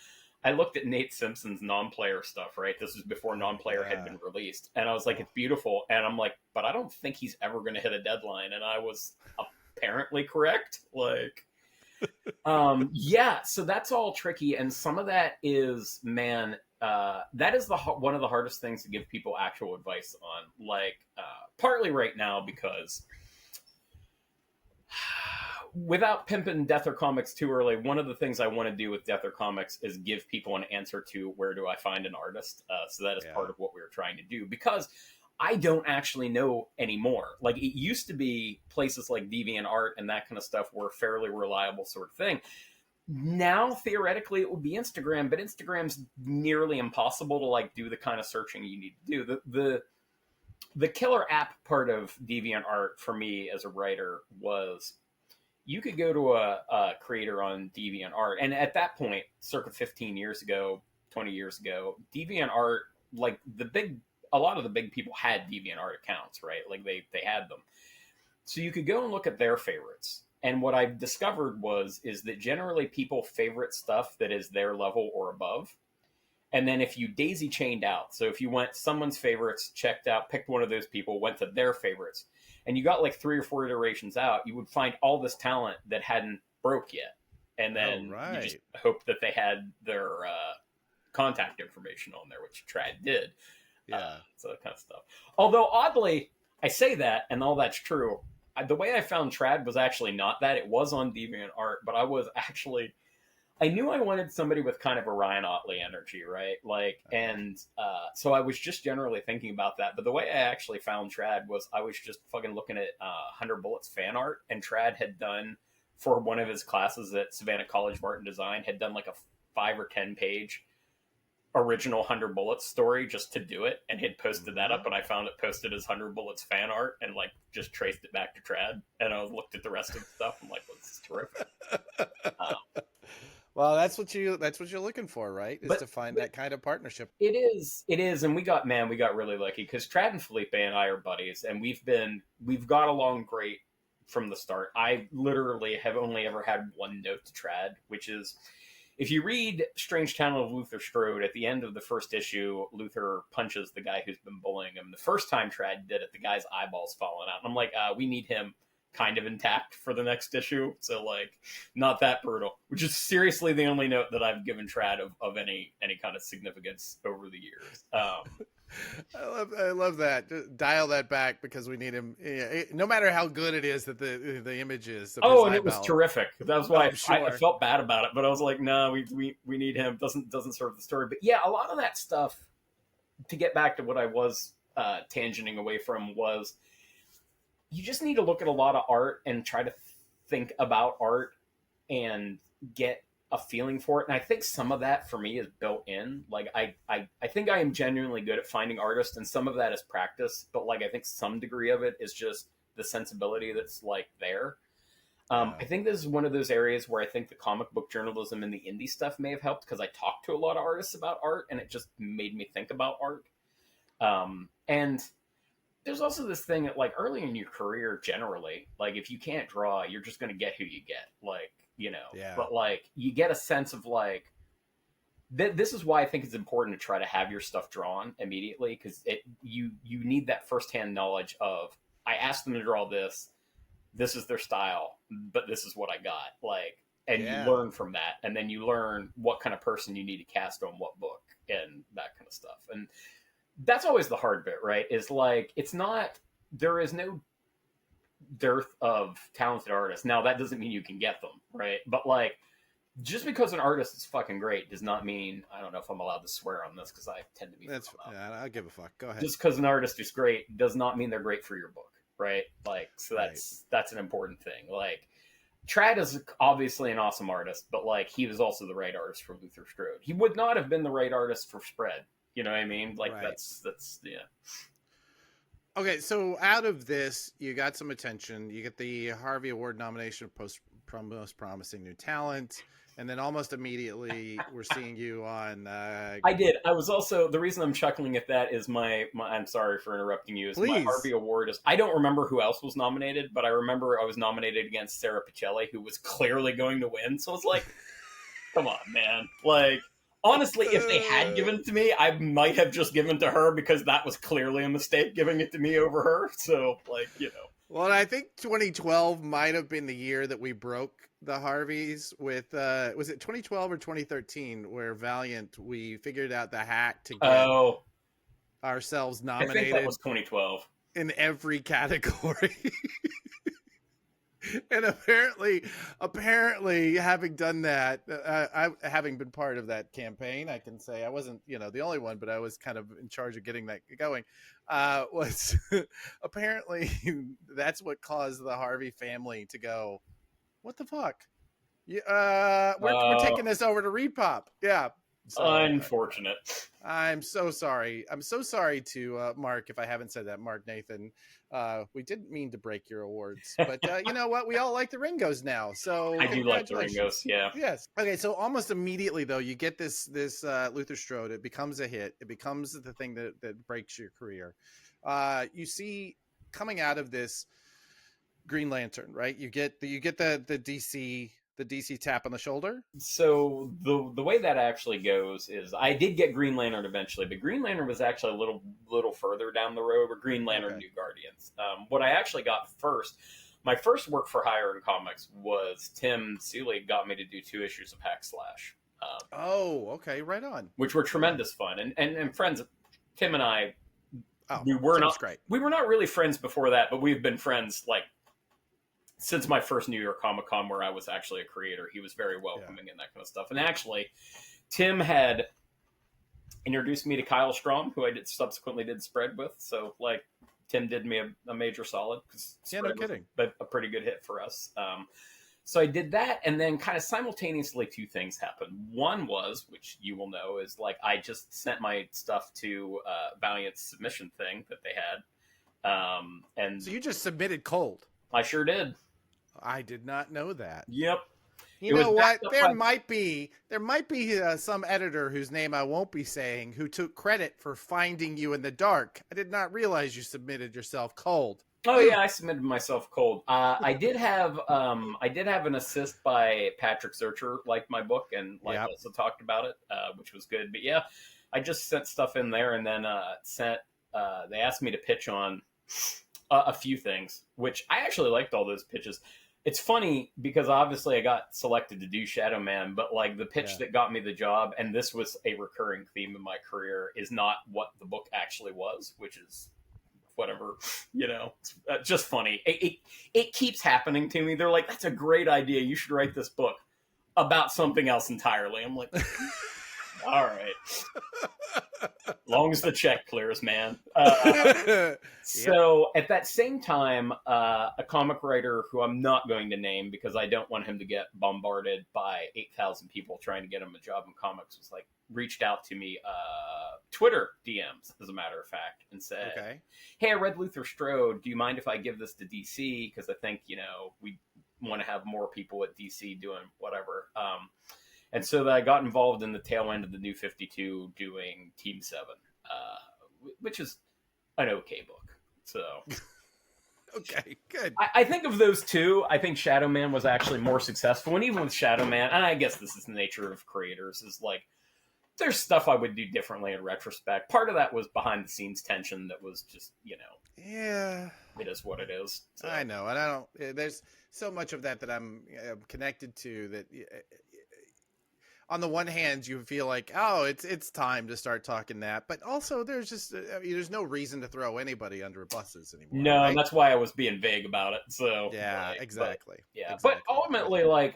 [SPEAKER 1] I looked at Nate Simpson's non-player stuff, right? This was before non-player had been released. And I was like, it's beautiful. And I'm like, but I don't think he's ever going to hit a deadline. And I was apparently correct. Like, yeah, so that's all tricky. And some of that is, man, that is one of the hardest things to give people actual advice on. Like, partly right now because without pimping Death or Comics too early, one of the things I want to do with Death or Comics is give people an answer to where do I find an artist. So that is part of what we were trying to do, because I don't actually know anymore. Like, it used to be places like DeviantArt and that kind of stuff were a fairly reliable sort of thing. Now, theoretically, it would be Instagram, but Instagram's nearly impossible to like do the kind of searching you need to do. The killer app part of DeviantArt for me as a writer was, you could go to a creator on DeviantArt, and at that point, circa 15 years ago, 20 years ago, DeviantArt, like a lot of the big people had DeviantArt accounts, right? Like they had them. So you could go and look at their favorites. And what I've discovered is that generally people favorite stuff that is their level or above. And then if you daisy chained out, so if you went someone's favorites, checked out, picked one of those people, went to their favorites, and you got like 3 or 4 iterations out, you would find all this talent that hadn't broke yet. And then you just hope that they had their contact information on there, which Trad did.
[SPEAKER 2] Yeah.
[SPEAKER 1] So that kind of stuff. Although, oddly, I say that, and all that's true. The way I found Trad was actually not that. It was on DeviantArt, but I knew I wanted somebody with kind of a Ryan Otley energy, right? Like, and so I was just generally thinking about that. But the way I actually found Trad was I was just fucking looking at 100 Bullets fan art, and Trad had done, for one of his classes at Savannah College of Art and Design, had done like a 5 or 10 page original 100 Bullets story just to do it, and had posted that up, and I found it posted as 100 Bullets fan art, and like just traced it back to Trad, and I looked at the rest of the stuff. I'm like, well, this is terrific.
[SPEAKER 2] Well, that's what you're looking for, right? Is to find that kind of partnership.
[SPEAKER 1] It is, and we got really lucky because Trad and Felipe and I are buddies, and we've got along great from the start. I literally have only ever had one note to Trad, which is, if you read Strange Town of Luther Strode, at the end of the first issue, Luther punches the guy who's been bullying him. The first time Trad did it, the guy's eyeballs falling out. And I'm like, we need him kind of intact for the next issue. So, like, not that brutal, which is seriously the only note that I've given Trad of any kind of significance over the years.
[SPEAKER 2] I love that. Just dial that back, because we need him. No matter how good it is that the image is.
[SPEAKER 1] And it was terrific. That was why I felt bad about it, but I was like, no, we need him. Doesn't serve the story. But yeah, a lot of that stuff, to get back to what I was tangenting away from, was you just need to look at a lot of art and try to think about art and get a feeling for it. And I think some of that for me is built in. Like, I think I am genuinely good at finding artists, and some of that is practice, but like, I think some degree of it is just the sensibility that's like there. I think this is one of those areas where I think the comic book journalism and the indie stuff may have helped, because I talked to a lot of artists about art, and it just made me think about art. And there's also this thing that, like, early in your career, generally, like, if you can't draw, you're just going to get who you get. Like, you know, but like, you get a sense of like, this is why I think it's important to try to have your stuff drawn immediately, because you need that firsthand knowledge of, I asked them to draw this. This is their style, but this is what I got. Like, and you learn from that, and then you learn what kind of person you need to cast on what book and that kind of stuff. And that's always the hard bit, right? Is like, it's not, there is no dearth of talented artists. Now that doesn't mean you can get them, right? But like, just because an artist is fucking great does not mean, I don't know if I'm allowed to swear on this because I tend to be.
[SPEAKER 2] That's yeah, I give a fuck. Go ahead.
[SPEAKER 1] Just because an artist is great does not mean they're great for your book, right? Like, so that's an important thing. Like, Trad is obviously an awesome artist, but like, he was also the right artist for Luther Strode. He would not have been the right artist for Spread. You know what I mean? Like, that's yeah.
[SPEAKER 2] Okay, so out of this, you got some attention. You get the Harvey Award nomination for Most Promising New Talent. And then almost immediately, we're seeing you on...
[SPEAKER 1] I did. I was also... The reason I'm chuckling at that is my I'm sorry for interrupting you. Is my Harvey Award is... I don't remember who else was nominated, but I remember I was nominated against Sarah Pichelli, who was clearly going to win. So I was like, come on, man. Like, honestly, if they had given it to me, I might have just given it to her because that was clearly a mistake, giving it to me over her. So, like, you know.
[SPEAKER 2] Well, I think 2012 might have been the year that we broke the Harveys with, was it 2012 or 2013 where Valiant, we figured out the hack to get ourselves nominated.
[SPEAKER 1] I think that was 2012.
[SPEAKER 2] In every category. And apparently having done that, having been part of that campaign, I can say I wasn't, the only one, but I was kind of in charge of getting that going, was apparently that's what caused the Harvey family to go, what the fuck? We're taking this over to Repop. Yeah.
[SPEAKER 1] So, unfortunate.
[SPEAKER 2] I'm so sorry. I'm so sorry to Mark, if I haven't said that, Mark Nathan. We didn't mean to break your awards, but you know what? We all like the Ringos now. So
[SPEAKER 1] I do like the Ringos, yeah.
[SPEAKER 2] Yes. Okay, so almost immediately though, you get this Luther Strode. It becomes a hit. It becomes the thing that breaks your career. You see coming out of this Green Lantern, right? You get the DC tap on the shoulder. So
[SPEAKER 1] the way that actually goes is I did get Green Lantern eventually, but Green Lantern was actually a little further down the road, or Green Lantern New Guardians. What I actually got first, my first work for hire in comics was Tim Seeley got me to do 2 issues of Hack Slash.
[SPEAKER 2] Right on.
[SPEAKER 1] Which were tremendous fun. And friends, Tim and I, we were not really friends before that, but we've been friends like since my first New York Comic Con, where I was actually a creator. He was very welcoming and that kind of stuff. And actually, Tim had introduced me to Kyle Strom, who I subsequently did Spread with. So, like, Tim did me a major solid.
[SPEAKER 2] Yeah, no kidding.
[SPEAKER 1] But a pretty good hit for us. So I did that, and then kind of simultaneously 2 things happened. One was, which you will know, is like I just sent my stuff to Valiant's submission thing that they had. And
[SPEAKER 2] so you just submitted cold.
[SPEAKER 1] I sure did.
[SPEAKER 2] I did not know that.
[SPEAKER 1] Yep.
[SPEAKER 2] You know what? There might be some editor whose name I won't be saying who took credit for finding you in the dark. I did not realize you submitted yourself cold.
[SPEAKER 1] Oh yeah, I submitted myself cold. I did have an assist by Patrick Zurcher, liked my book and also talked about it, which was good. But yeah, I just sent stuff in there and then they asked me to pitch on a few things, which I actually liked all those pitches. It's funny because obviously I got selected to do Shadow Man, but like the pitch that got me the job, and this was a recurring theme in my career, is not what the book actually was, which is whatever, just funny. It keeps happening to me. They're like, that's a great idea. You should write this book about something else entirely. I'm like, all right. Long as the check clears, man. So at that same time, a comic writer who I'm not going to name because I don't want him to get bombarded by 8,000 people trying to get him a job in comics was reached out to me, Twitter DMs, as a matter of fact, and said, hey, I read Luther Strode. Do you mind if I give this to DC? Because I think, we want to have more people at DC doing whatever. And so that I got involved in the tail end of the New 52 doing Team 7, which is an okay book. So,
[SPEAKER 2] okay, good.
[SPEAKER 1] I think of those 2, I think Shadow Man was actually more successful. And even with Shadow Man, and I guess this is the nature of creators, is like, there's stuff I would do differently in retrospect. Part of that was behind the scenes tension that was just,
[SPEAKER 2] Yeah,
[SPEAKER 1] it is what it is. So.
[SPEAKER 2] I know, and I don't. There's so much of that I'm connected to that. On the one hand, you feel like, oh, it's time to start talking that, but also there's just there's no reason to throw anybody under buses anymore.
[SPEAKER 1] No,
[SPEAKER 2] right?
[SPEAKER 1] that's why I was being vague about it. So
[SPEAKER 2] yeah,
[SPEAKER 1] like,
[SPEAKER 2] exactly.
[SPEAKER 1] Yeah,
[SPEAKER 2] exactly.
[SPEAKER 1] but ultimately, like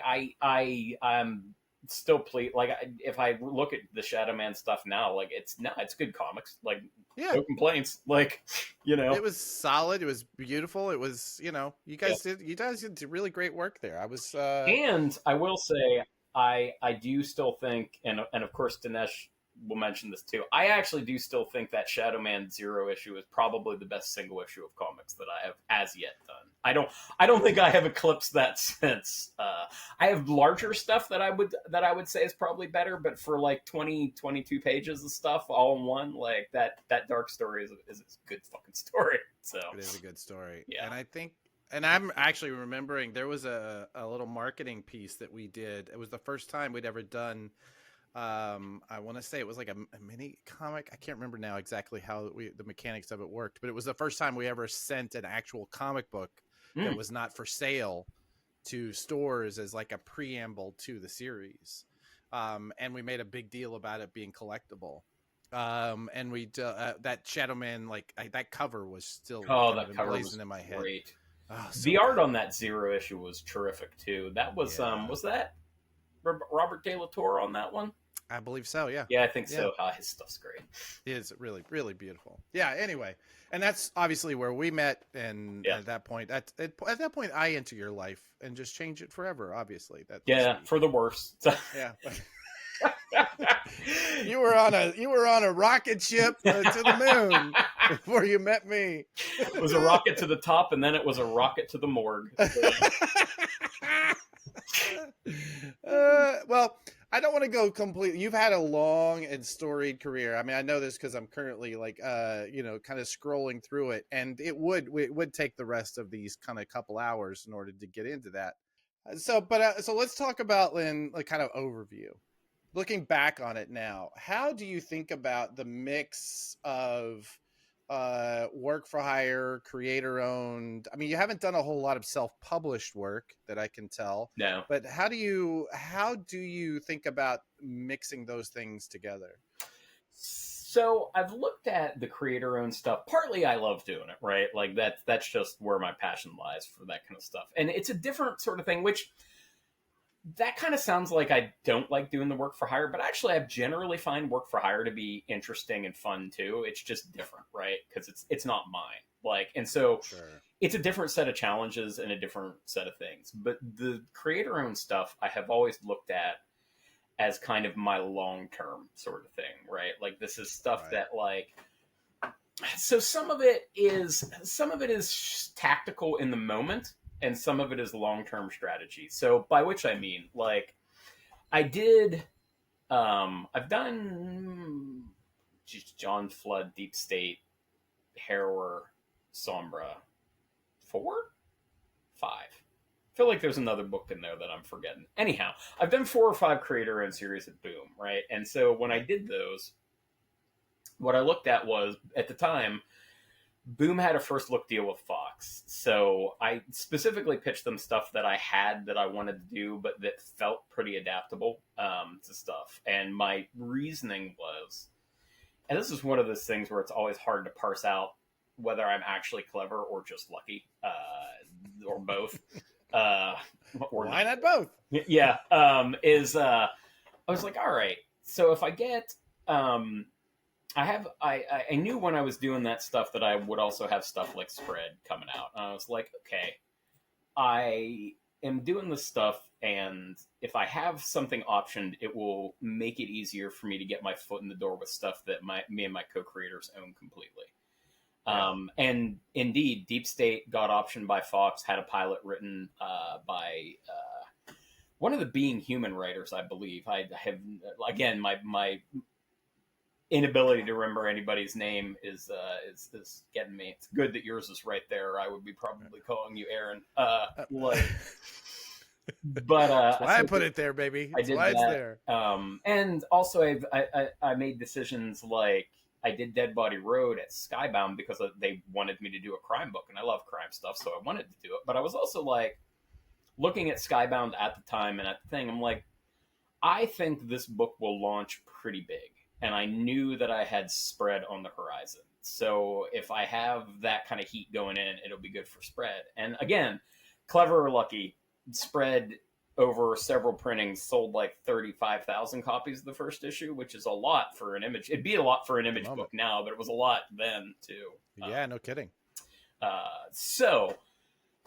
[SPEAKER 1] I'm still pleased. Like if I look at the Shadow Man stuff now, like it's good comics. Like no complaints. Like
[SPEAKER 2] it was solid. It was beautiful. It was you guys did really great work there. I was
[SPEAKER 1] and I will say I do still think, and of course Dinesh will mention this too. I actually do still think that Shadow Man Zero issue is probably the best single issue of comics that I have as yet done. I don't think I have eclipsed that since. I have larger stuff that I would say is probably better, but for like 22 pages of stuff all in one, like that dark story is a good fucking story. So
[SPEAKER 2] it is a good story.
[SPEAKER 1] Yeah.
[SPEAKER 2] And I think, and I'm actually remembering there was a little marketing piece that we did. It was the first time we'd ever done. I want to say it was like a mini comic. I can't remember now exactly how the mechanics of it worked, but it was the first time we ever sent an actual comic book that was not for sale to stores as like a preamble to the series. And we made a big deal about it being collectible. And we that Shadow Man, like that cover was still
[SPEAKER 1] that cover was
[SPEAKER 2] in my head.
[SPEAKER 1] Great.
[SPEAKER 2] Oh, so
[SPEAKER 1] the art on that Zero issue was terrific too. That was was that Robert De La Torre on that one?
[SPEAKER 2] I believe so. Yeah.
[SPEAKER 1] Yeah, I think so. His stuff's great.
[SPEAKER 2] It is really, really beautiful. Yeah. Anyway, and that's obviously where we met. And at that point, at that point, I enter your life and just change it forever. Obviously,
[SPEAKER 1] for the worse.
[SPEAKER 2] Yeah. You were on a rocket ship to the moon before you met me.
[SPEAKER 1] It was a rocket to the top, and then it was a rocket to the morgue.
[SPEAKER 2] Well, I don't want to go completely. You've had a long and storied career. I mean, I know this because I'm currently like, kind of scrolling through it, and it would take the rest of these kind of couple hours in order to get into that. So let's talk about then like kind of overview. Looking back on it now, how do you think about the mix of work for hire, creator owned? I mean, you haven't done a whole lot of self-published work that I can tell.
[SPEAKER 1] No.
[SPEAKER 2] But how do you think about mixing those things together?
[SPEAKER 1] So I've looked at the creator owned stuff. Partly I love doing it, right? Like that's just where my passion lies for that kind of stuff. And it's a different sort of thing, which that kind of sounds like I don't like doing the work for hire, but actually I generally find work for hire to be interesting and fun too. It's just different, right? Because it's not mine. Like, and so It's a different set of challenges and a different set of things. But the creator owned stuff I have always looked at as kind of my long-term sort of thing, right? Like this is stuff that like, so some of it is tactical in the moment, and some of it is long-term strategy. So by which I mean, like, I've done John Flood, Deep State, Harrower, Sombra, 5. I feel like there's another book in there that I'm forgetting. Anyhow, I've done 4 or 5 creator-owned series at Boom, right? And so when I did those, what I looked at was, at the time, Boom had a first look deal with Fox. So I specifically pitched them stuff that I had that I wanted to do, but that felt pretty adaptable to stuff. And my reasoning was, and this is one of those things where it's always hard to parse out whether I'm actually clever or just lucky, or both. Or
[SPEAKER 2] why not both?
[SPEAKER 1] Yeah. I was like, all right, so if I get, I knew when I was doing that stuff that I would also have stuff like Spread coming out. And I was like, okay, I am doing this stuff, and if I have something optioned, it will make it easier for me to get my foot in the door with stuff that me and my co-creators own completely. And indeed, Deep State got optioned by Fox, had a pilot written by one of the Being Human writers, I believe. I have, again, my inability to remember anybody's name is getting me. It's good that yours is right there. I would be probably calling you Aaron. But
[SPEAKER 2] That's why I
[SPEAKER 1] so
[SPEAKER 2] put it there, baby.
[SPEAKER 1] I
[SPEAKER 2] That's
[SPEAKER 1] did
[SPEAKER 2] why it's
[SPEAKER 1] that.
[SPEAKER 2] there.
[SPEAKER 1] And also I made decisions like I did Dead Body Road at Skybound because they wanted me to do a crime book, and I love crime stuff, so I wanted to do it. But I was also like looking at Skybound at the time and at the thing, I'm like, I think this book will launch pretty big. And I knew that I had Spread on the horizon. So if I have that kind of heat going in, it'll be good for Spread. And again, clever or lucky, Spread over several printings sold like 35,000 copies of the first issue, which is a lot for an image. It'd be a lot for an image book now, but it was a lot then too.
[SPEAKER 2] Yeah, no kidding.
[SPEAKER 1] So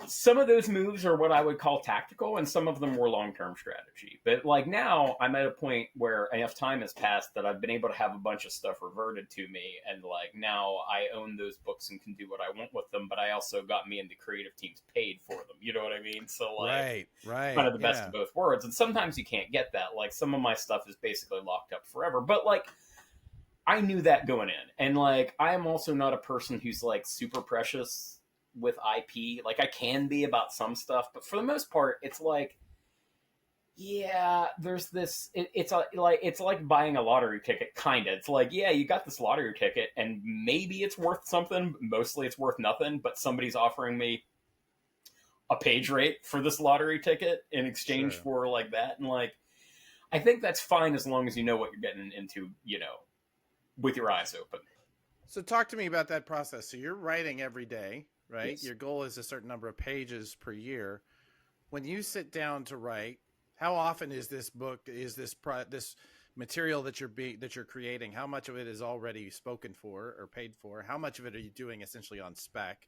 [SPEAKER 1] some of those moves are what I would call tactical, and some of them were long-term strategy. But like now, I'm at a point where enough time has passed that I've been able to have a bunch of stuff reverted to me, and like now I own those books and can do what I want with them. But I also got me and the creative teams paid for them. You know what I mean? So like,
[SPEAKER 2] right,
[SPEAKER 1] kind of the best of both worlds. And sometimes you can't get that. Like some of my stuff is basically locked up forever. But like, I knew that going in, and like, I am also not a person who's like super precious with IP. Like I can be about some stuff, but for the most part, it's like, yeah, there's this. It's like buying a lottery ticket, kind of. It's like, yeah, you got this lottery ticket, and maybe it's worth something. Mostly, it's worth nothing. But somebody's offering me a page rate for this lottery ticket in exchange for like that, and like, I think that's fine as long as you know what you're getting into. You know, with your eyes open.
[SPEAKER 2] So talk to me about that process. So you're writing every day, right?
[SPEAKER 1] Yes.
[SPEAKER 2] Your goal is a certain number of pages per year. When you sit down to write, how often is this book, is this material that you're creating, how much of it is already spoken for or paid for? How much of it are you doing essentially on spec,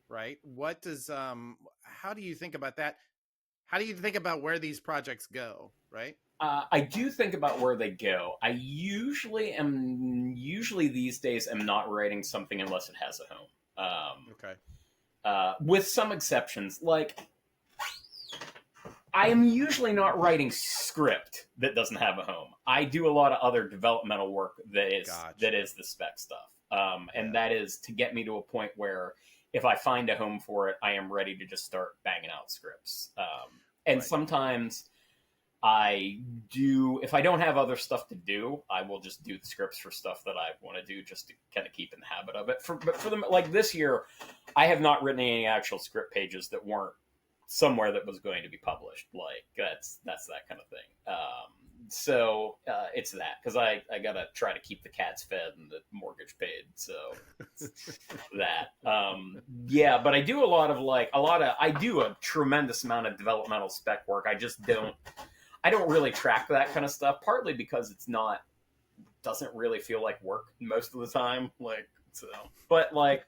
[SPEAKER 2] right? What does how do you think about that? How do you think about where these projects go, right?
[SPEAKER 1] I do think about where they go. I usually these days am not writing something unless it has a home.
[SPEAKER 2] Okay.
[SPEAKER 1] With some exceptions, like I am usually not writing script that doesn't have a home. I do a lot of other developmental work that is the spec stuff, and that is to get me to a point where if I find a home for it, I am ready to just start banging out scripts. And sometimes I do, if I don't have other stuff to do, I will just do the scripts for stuff that I want to do just to kind of keep in the habit of it. But for them, like this year, I have not written any actual script pages that weren't somewhere that was going to be published. Like that's that kind of thing. So it's that because I gotta try to keep the cats fed and the mortgage paid. So that yeah, but I do I do a tremendous amount of developmental spec work. I don't really track that kind of stuff, partly because doesn't really feel like work most of the time. Like, so, but like,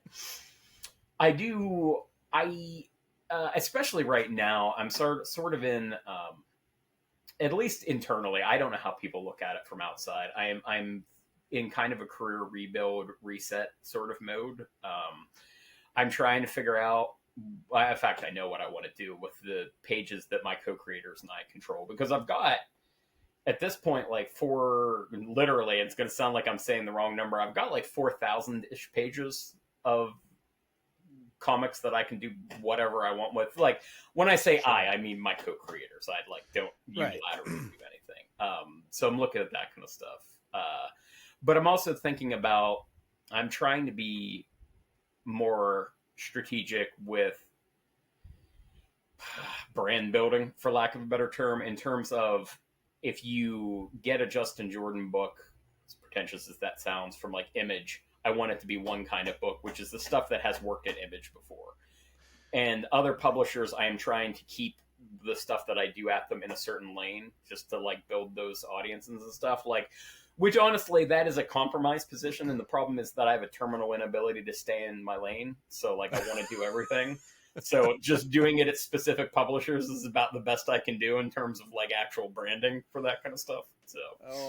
[SPEAKER 1] especially right now, I'm sort of in, at least internally, I don't know how people look at it from outside. I'm in kind of a career rebuild, reset sort of mode. I'm trying to figure out, in fact, I know what I want to do with the pages that my co-creators and I control, because I've got, at this point, like literally, it's going to sound like I'm saying the wrong number. I've got like 4,000-ish pages of comics that I can do whatever I want with. Like when I say I mean my co-creators. I don't unilaterally do anything. So I'm looking at that kind of stuff. But I'm also thinking about, I'm trying to be more strategic with brand building, for lack of a better term, in terms of if you get a Justin Jordan book, as pretentious as that sounds, from like Image, I want it to be one kind of book, which is the stuff that has worked at Image before. And other publishers, I am trying to keep the stuff that I do at them in a certain lane, just to like build those audiences and stuff. Like, which honestly, that is a compromise position. And the problem is that I have a terminal inability to stay in my lane. So like, I want to do everything. So just doing it at specific publishers is about the best I can do in terms of like actual branding for that kind of stuff. So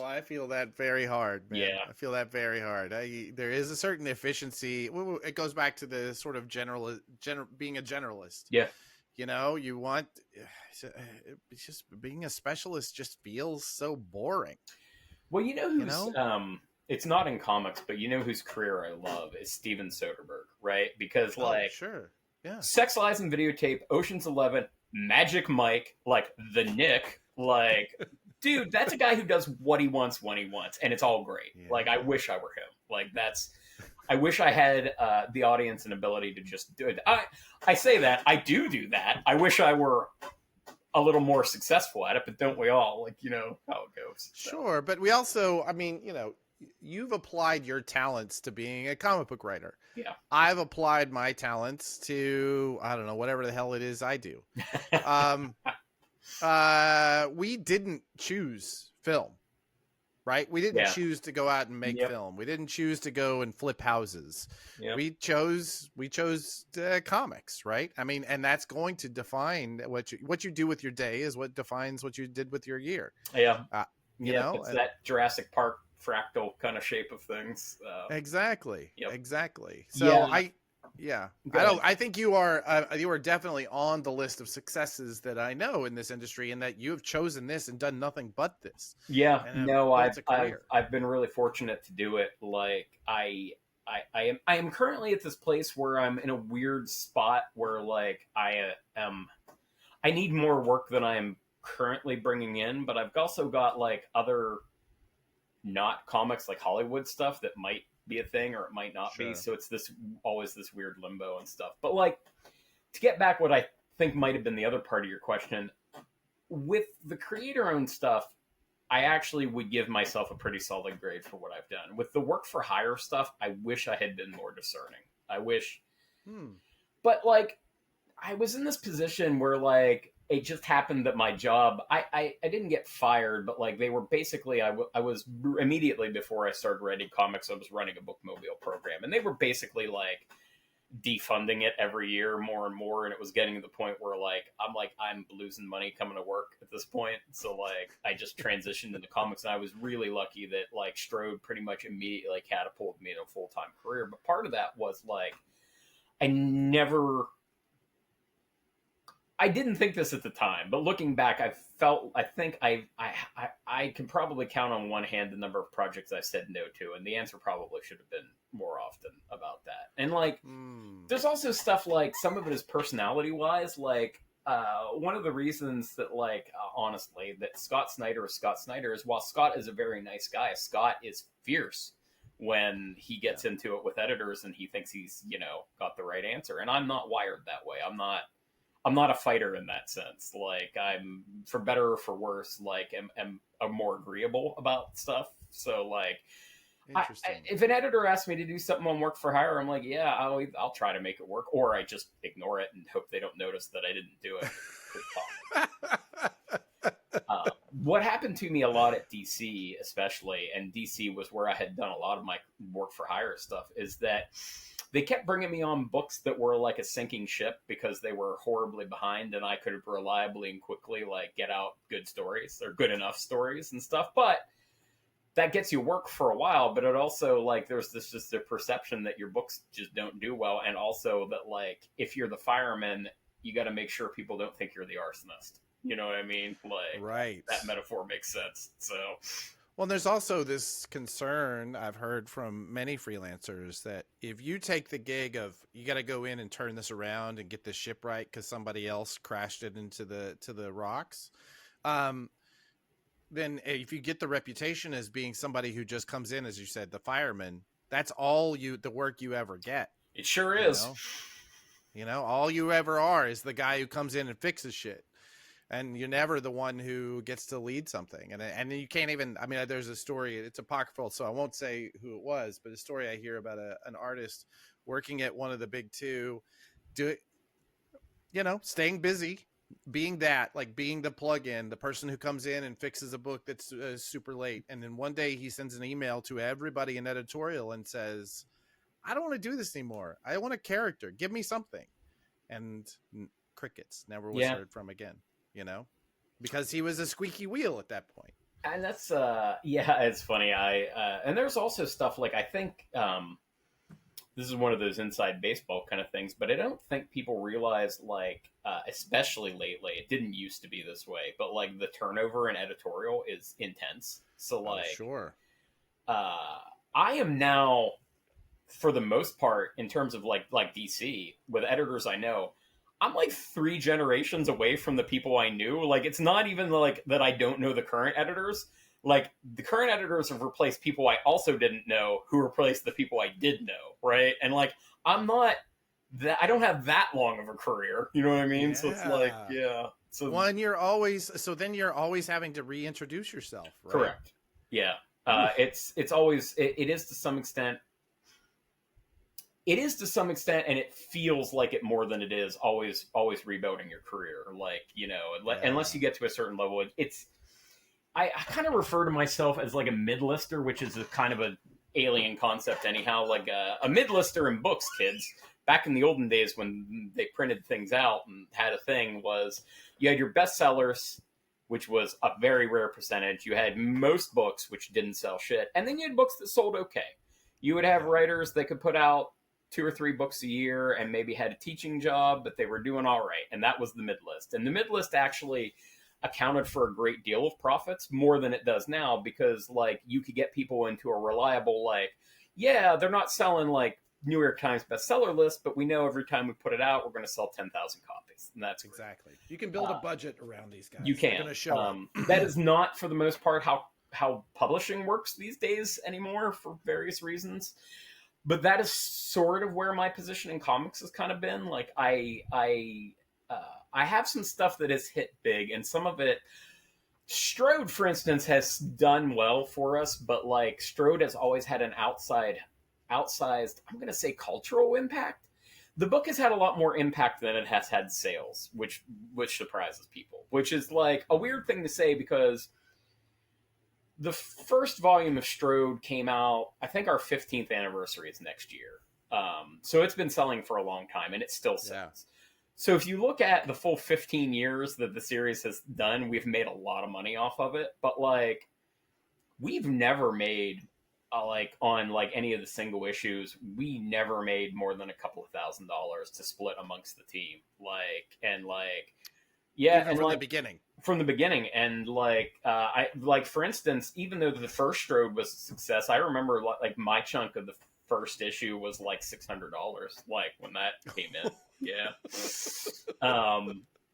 [SPEAKER 2] I feel that very hard, man.
[SPEAKER 1] Yeah,
[SPEAKER 2] I feel that very hard. There is a certain efficiency. It goes back to the sort of being a generalist.
[SPEAKER 1] Yeah,
[SPEAKER 2] you know, you want, it's just being a specialist just feels so boring.
[SPEAKER 1] Well, you know who's it's not in comics, but you know whose career I love is Steven Soderbergh, right? Because like,
[SPEAKER 2] sure. Yeah.
[SPEAKER 1] Sex, Lies, and Videotape, Ocean's 11, Magic Mike, like the Nick, like dude, that's a guy who does what he wants when he wants, and it's all great.
[SPEAKER 2] Yeah.
[SPEAKER 1] Like I wish I were him. Like I wish I had the audience and ability to just do it. I say that I do that. I wish I were a little more successful at it, but don't we all? Like, you know how it goes.
[SPEAKER 2] So. Sure, but we also, I mean, you know, you've applied your talents to being a comic book writer.
[SPEAKER 1] Yeah.
[SPEAKER 2] I've applied my talents to, I don't know, whatever the hell it is I do. We didn't choose film, right? We didn't choose to go out and make film. We didn't choose to go and flip houses. We chose comics, right? I mean, and that's going to define what you do with your day is what defines what you did with your year.
[SPEAKER 1] Yeah.
[SPEAKER 2] You know,
[SPEAKER 1] it's that Jurassic Park fractal kind of shape of things.
[SPEAKER 2] Exactly. So I think you are definitely on the list of successes that I know in this industry, and that you have chosen this and done nothing but this.
[SPEAKER 1] Yeah, I've been really fortunate to do it. Like I am currently at this place where I'm in a weird spot where like I need more work than I am currently bringing in, but I've also got like other not comics, like Hollywood stuff that might be a thing or it might not be. So it's always this weird limbo and stuff. But like, to get back what I think might have been the other part of your question, with the creator-owned stuff, I actually would give myself a pretty solid grade for what I've done. With the work for hire stuff, I wish I had been more discerning. I wish, but like, I was in this position where like, it just happened that my job, I didn't get fired, but like they were basically, I was immediately before I started writing comics, I was running a bookmobile program, and they were basically like defunding it every year more and more, and it was getting to the point where like I'm losing money coming to work at this point. So like I just transitioned into comics, and I was really lucky that like Strode pretty much immediately catapulted me in a full-time career. But part of that was like I didn't think this at the time, but looking back, I think I can probably count on one hand the number of projects I said no to, and the answer probably should have been more often about that. And like, there's also stuff like some of it is personality wise. Like, one of the reasons that like, honestly, that Scott Snyder is while Scott is a very nice guy, Scott is fierce when he gets into it with editors and he thinks he's, you know, got the right answer. And I'm not wired that way. I'm not a fighter in that sense. Like I'm, for better or for worse, like am more agreeable about stuff. So like, if an editor asks me to do something on work for hire, I'm like, yeah, I'll try to make it work, or I just ignore it and hope they don't notice that I didn't do it. What happened to me a lot at DC, especially, and DC was where I had done a lot of my work for hire stuff, is that they kept bringing me on books that were like a sinking ship because they were horribly behind, and I could reliably and quickly like get out good stories or good enough stories and stuff. But that gets you work for a while, but it also like there's this just a perception that your books just don't do well, and also that like if you're the fireman, you got to make sure people don't think you're the arsonist. You know what I mean? Like,
[SPEAKER 2] right.
[SPEAKER 1] That metaphor makes sense. So.
[SPEAKER 2] Well, there's also this concern I've heard from many freelancers that if you take the gig of you got to go in and turn this around and get this ship right because somebody else crashed it into the rocks, then if you get the reputation as being somebody who just comes in, as you said, the fireman, that's all the work you ever get.
[SPEAKER 1] It sure is.
[SPEAKER 2] You know, all you ever are is the guy who comes in and fixes shit. And you're never the one who gets to lead something. And you can't even, I mean, there's a story, it's apocryphal, so I won't say who it was, but a story I hear about an artist working at one of the big two, staying busy, being the plug-in, the person who comes in and fixes a book that's super late. And then one day he sends an email to everybody in editorial and says, I don't want to do this anymore. I want a character. Give me something. And crickets, never was heard from again. You know, because he was a squeaky wheel at that point.
[SPEAKER 1] And that's, it's funny. And there's also stuff like, I think, this is one of those inside baseball kind of things, but I don't think people realize, like, especially lately, it didn't used to be this way, but like the turnover in editorial is intense. So like,
[SPEAKER 2] sure.
[SPEAKER 1] I am now, for the most part, in terms of like DC with editors I know, I'm like 3 generations away from the people I knew. Like, it's not even like that I don't know the current editors. Like, the current editors have replaced people I also didn't know, who replaced the people I did know, right? And like, I'm not that, I don't have that long of a career. You know what I mean?
[SPEAKER 2] Yeah.
[SPEAKER 1] So it's like, yeah. So
[SPEAKER 2] then you're always having to reintroduce yourself, right?
[SPEAKER 1] Correct. Yeah. It's always, it is to some extent. It is to some extent, and it feels like it more than it is. Always rebuilding your career, like, you know, unless you get to a certain level. I kind of refer to myself as like a mid-lister, which is a kind of a alien concept, anyhow. Like a mid-lister in books, kids. Back in the olden days when they printed things out and had a thing, was you had your bestsellers, which was a very rare percentage. You had most books, which didn't sell shit, and then you had books that sold okay. You would have writers that could put out 2 or 3 books a year and maybe had a teaching job, but they were doing all right. And that was the mid list. And the mid list actually accounted for a great deal of profits, more than it does now, because like you could get people into a reliable, like, yeah, they're not selling like New York Times bestseller list, but we know every time we put it out, we're going to sell 10,000 copies. And that's
[SPEAKER 2] exactly. Great. You can build a budget around these guys.
[SPEAKER 1] You can.
[SPEAKER 2] Show
[SPEAKER 1] that is not, for the most part, how publishing works these days anymore, for various reasons. But that is sort of where my position in comics has kind of been. Like, I have some stuff that has hit big, and some of it, Strode, for instance, has done well for us. But like, Strode has always had an outsized, I'm going to say, cultural impact. The book has had a lot more impact than it has had sales, which surprises people. Which is like a weird thing to say, because the first volume of Strode came out, I think our 15th anniversary is next year. So it's been selling for a long time, and it still sells. Yeah. So if you look at the full 15 years that the series has done, we've made a lot of money off of it. But like, we've never made, like, on like any of the single issues, we never made more than a couple of $1,000s to split amongst the team. Like, and like, yeah,
[SPEAKER 2] even
[SPEAKER 1] and
[SPEAKER 2] from
[SPEAKER 1] like,
[SPEAKER 2] the beginning.
[SPEAKER 1] From the beginning. And like, I like, for instance, even though the first Strode was a success, I remember like my chunk of the first issue was like $600, like when that came in. Yeah.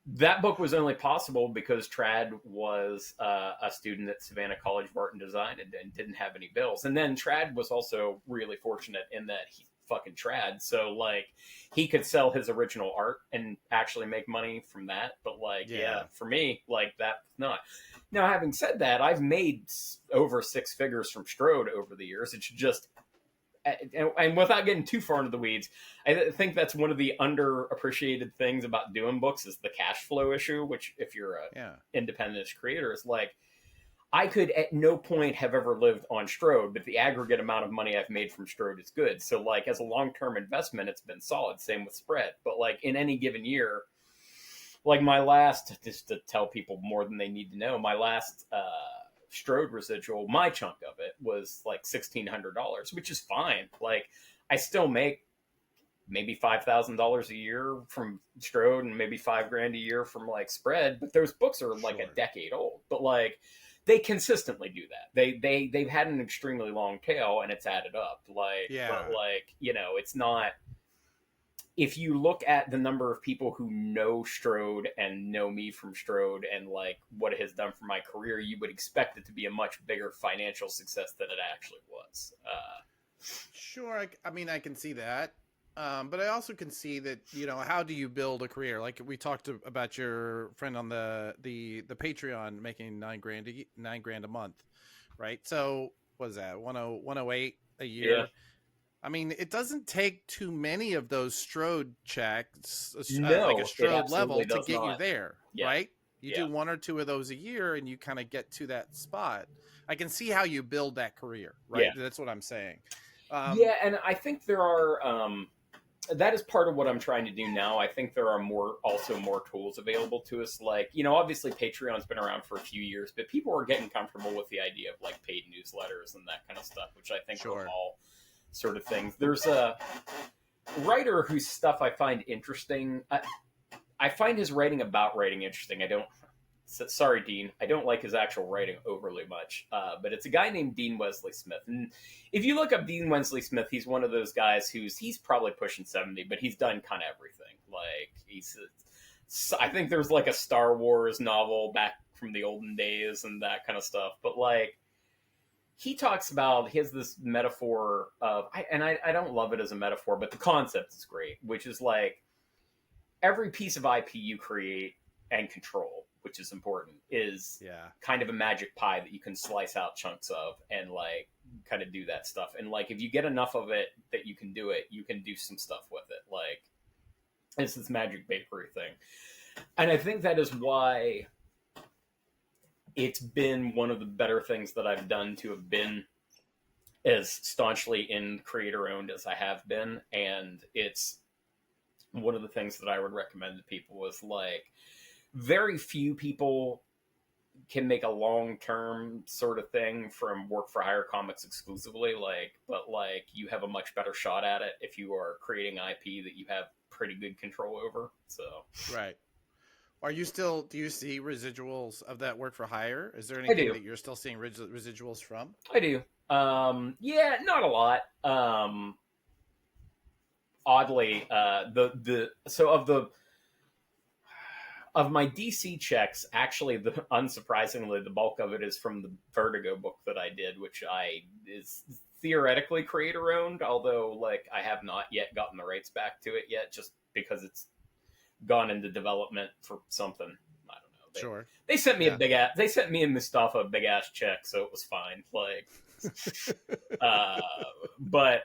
[SPEAKER 1] That book was only possible because Trad was a student at Savannah College of Art and Design and didn't have any bills. And then Trad was also really fortunate in that he fucking Trad, so like he could sell his original art and actually make money from that. But like, yeah, for me, like, that's not. Now, having said that, I've made over 6 figures from Strode over the years. It's just, and without getting too far into the weeds, I think that's one of the underappreciated things about doing books is the cash flow issue, which if you're a independent creator, is like, I could at no point have ever lived on Strode, but the aggregate amount of money I've made from Strode is good. So like, as a long-term investment, it's been solid. Same with Spread. But like, in any given year, like my last, just to tell people more than they need to know, my last Strode residual, my chunk of it was like $1,600, which is fine. Like, I still make maybe $5,000 a year from Strode and maybe $5,000 a year from like Spread, but those books are like a decade old. But like, they consistently do that. They've had an extremely long tail, and it's added up. Like, but like, you know, it's not. If you look at the number of people who know Strode and know me from Strode and like what it has done for my career, you would expect it to be a much bigger financial success than it actually was.
[SPEAKER 2] Sure, I mean, I can see that. But I also can see that, you know, how do you build a career? Like we talked about your friend on the Patreon making $9,000 a month, right? So what is that? 108 a year. Yeah. I mean, it doesn't take too many of those Strode checks, like a Strode level, to get you there, right? You do 1 or 2 of those a year, and you kind of get to that spot. I can see how you build that career, right? Yeah. That's what I'm saying.
[SPEAKER 1] Yeah, and I think there are. That is part of what I'm trying to do now. I think there are more tools available to us. Like, you know, obviously Patreon's been around for a few years, but people are getting comfortable with the idea of like paid newsletters and that kind of stuff, which I think are all sort of things. There's a writer whose stuff I find interesting. I find his writing about writing interesting. sorry, Dean, I don't like his actual writing overly much, but it's a guy named Dean Wesley Smith. And if you look up Dean Wesley Smith, he's one of those guys he's probably pushing 70, but he's done kind of everything. Like, I think there's like a Star Wars novel back from the olden days and that kind of stuff. But like, he talks about, he has this metaphor of, I don't love it as a metaphor, but the concept is great, which is like, every piece of IP you create and control, which is important, is kind of a magic pie that you can slice out chunks of and like kind of do that stuff. And like, if you get enough of it that you can do it, you can do some stuff with it. Like, it's this magic bakery thing. And I think that is why it's been one of the better things that I've done to have been as staunchly in creator owned as I have been. And it's one of the things that I would recommend to people is like, very few people can make a long-term sort of thing from work for hire comics exclusively, like, but like, you have a much better shot at it if you are creating IP that you have pretty good control over. So
[SPEAKER 2] right. Do you see residuals of that work for hire? Is there anything that you're still seeing residuals from?
[SPEAKER 1] I do. Yeah, not a lot. Oddly, of my DC checks, actually, unsurprisingly, the bulk of it is from the Vertigo book that I did, which is theoretically creator owned, although like I have not yet gotten the rights back to it yet, just because it's gone into development for something. I don't know. They sent me they sent me and Mustafa a big ass check, so it was fine. Like, but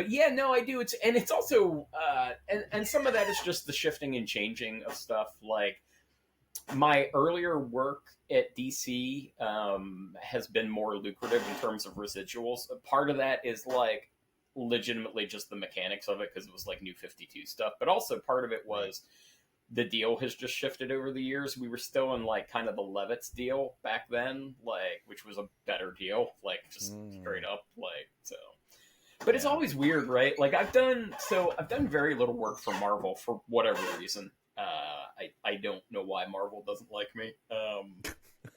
[SPEAKER 1] yeah, no, I do. It's also and some of that is just the shifting and changing of stuff. Like, my earlier work at DC has been more lucrative in terms of residuals. Part of that is like legitimately just the mechanics of it, because it was like New 52 stuff, but also part of it was the deal has just shifted over the years. We were still in like kind of the Levitz deal back then, like, which was a better deal, like just straight up, like, so. But it's always weird, right? Like, I've done very little work for Marvel for whatever reason. I don't know why Marvel doesn't like me.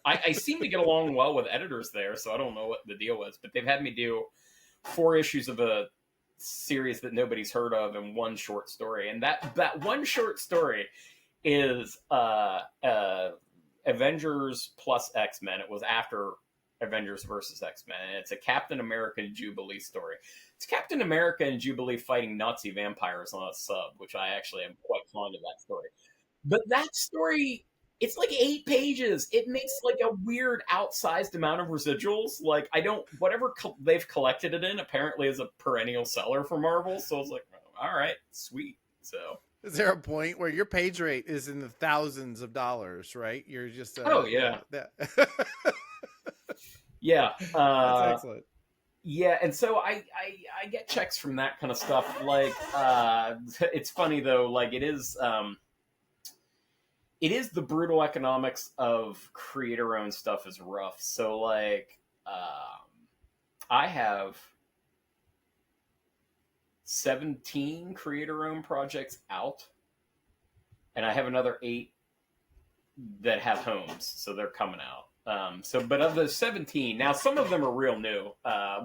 [SPEAKER 1] I seem to get along well with editors there, so I don't know what the deal is, but they've had me do 4 issues of a series that nobody's heard of and 1 short story. And that 1 short story is Avengers plus X-Men. It was after Avengers versus X-Men. And it's a Captain America and Jubilee story. It's Captain America and Jubilee fighting Nazi vampires on a sub, which I actually am quite fond of that story. But that story, it's like 8 pages. It makes like a weird outsized amount of residuals. Like, whatever they've collected it in apparently is a perennial seller for Marvel. So I was like, all right, sweet. So
[SPEAKER 2] is there a point where your page rate is in the thousands of dollars, right? You're just
[SPEAKER 1] oh yeah. Yeah.
[SPEAKER 2] That's excellent.
[SPEAKER 1] Yeah, and so I get checks from that kind of stuff. Like, it's funny though, like it is the brutal economics of creator-owned stuff is rough. So, like, I have 17 creator-owned projects out, and I have another 8 that have homes, so they're coming out. But of those 17, now some of them are real new.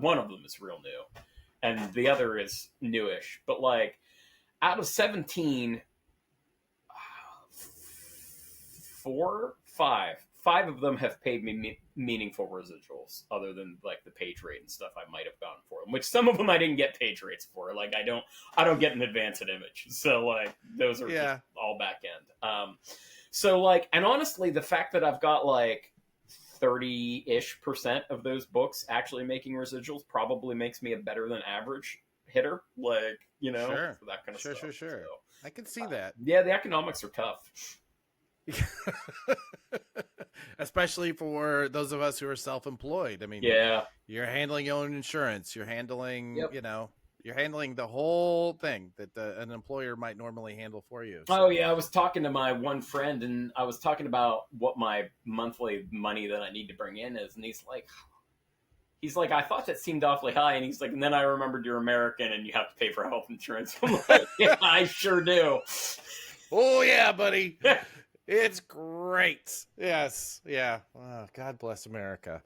[SPEAKER 1] One of them is real new, and the other is newish. But, like, out of 17... 5 of them have paid me meaningful residuals, other than like the page rate and stuff I might have gotten for them. Which some of them I didn't get page rates for. Like, I don't get an advance at image, so like those are just all back end. So like, and honestly, the fact that I've got like 30-ish% of those books actually making residuals probably makes me a better than average hitter. Like, you know,
[SPEAKER 2] sure.
[SPEAKER 1] So that kind of stuff.
[SPEAKER 2] Sure.
[SPEAKER 1] So,
[SPEAKER 2] I can see that.
[SPEAKER 1] Yeah, the economics are tough.
[SPEAKER 2] Especially for those of us who are self-employed. I mean, you're handling your own insurance. You're handling, you're handling the whole thing that an employer might normally handle for you.
[SPEAKER 1] So. Oh yeah, I was talking to my one friend, and I was talking about what my monthly money that I need to bring in is, and he's like, I thought that seemed awfully high, and he's like, and then I remembered you're American and you have to pay for health insurance. I'm like, yeah, I sure do.
[SPEAKER 2] Oh yeah, buddy. It's great. Yes. Yeah. Oh, God bless America.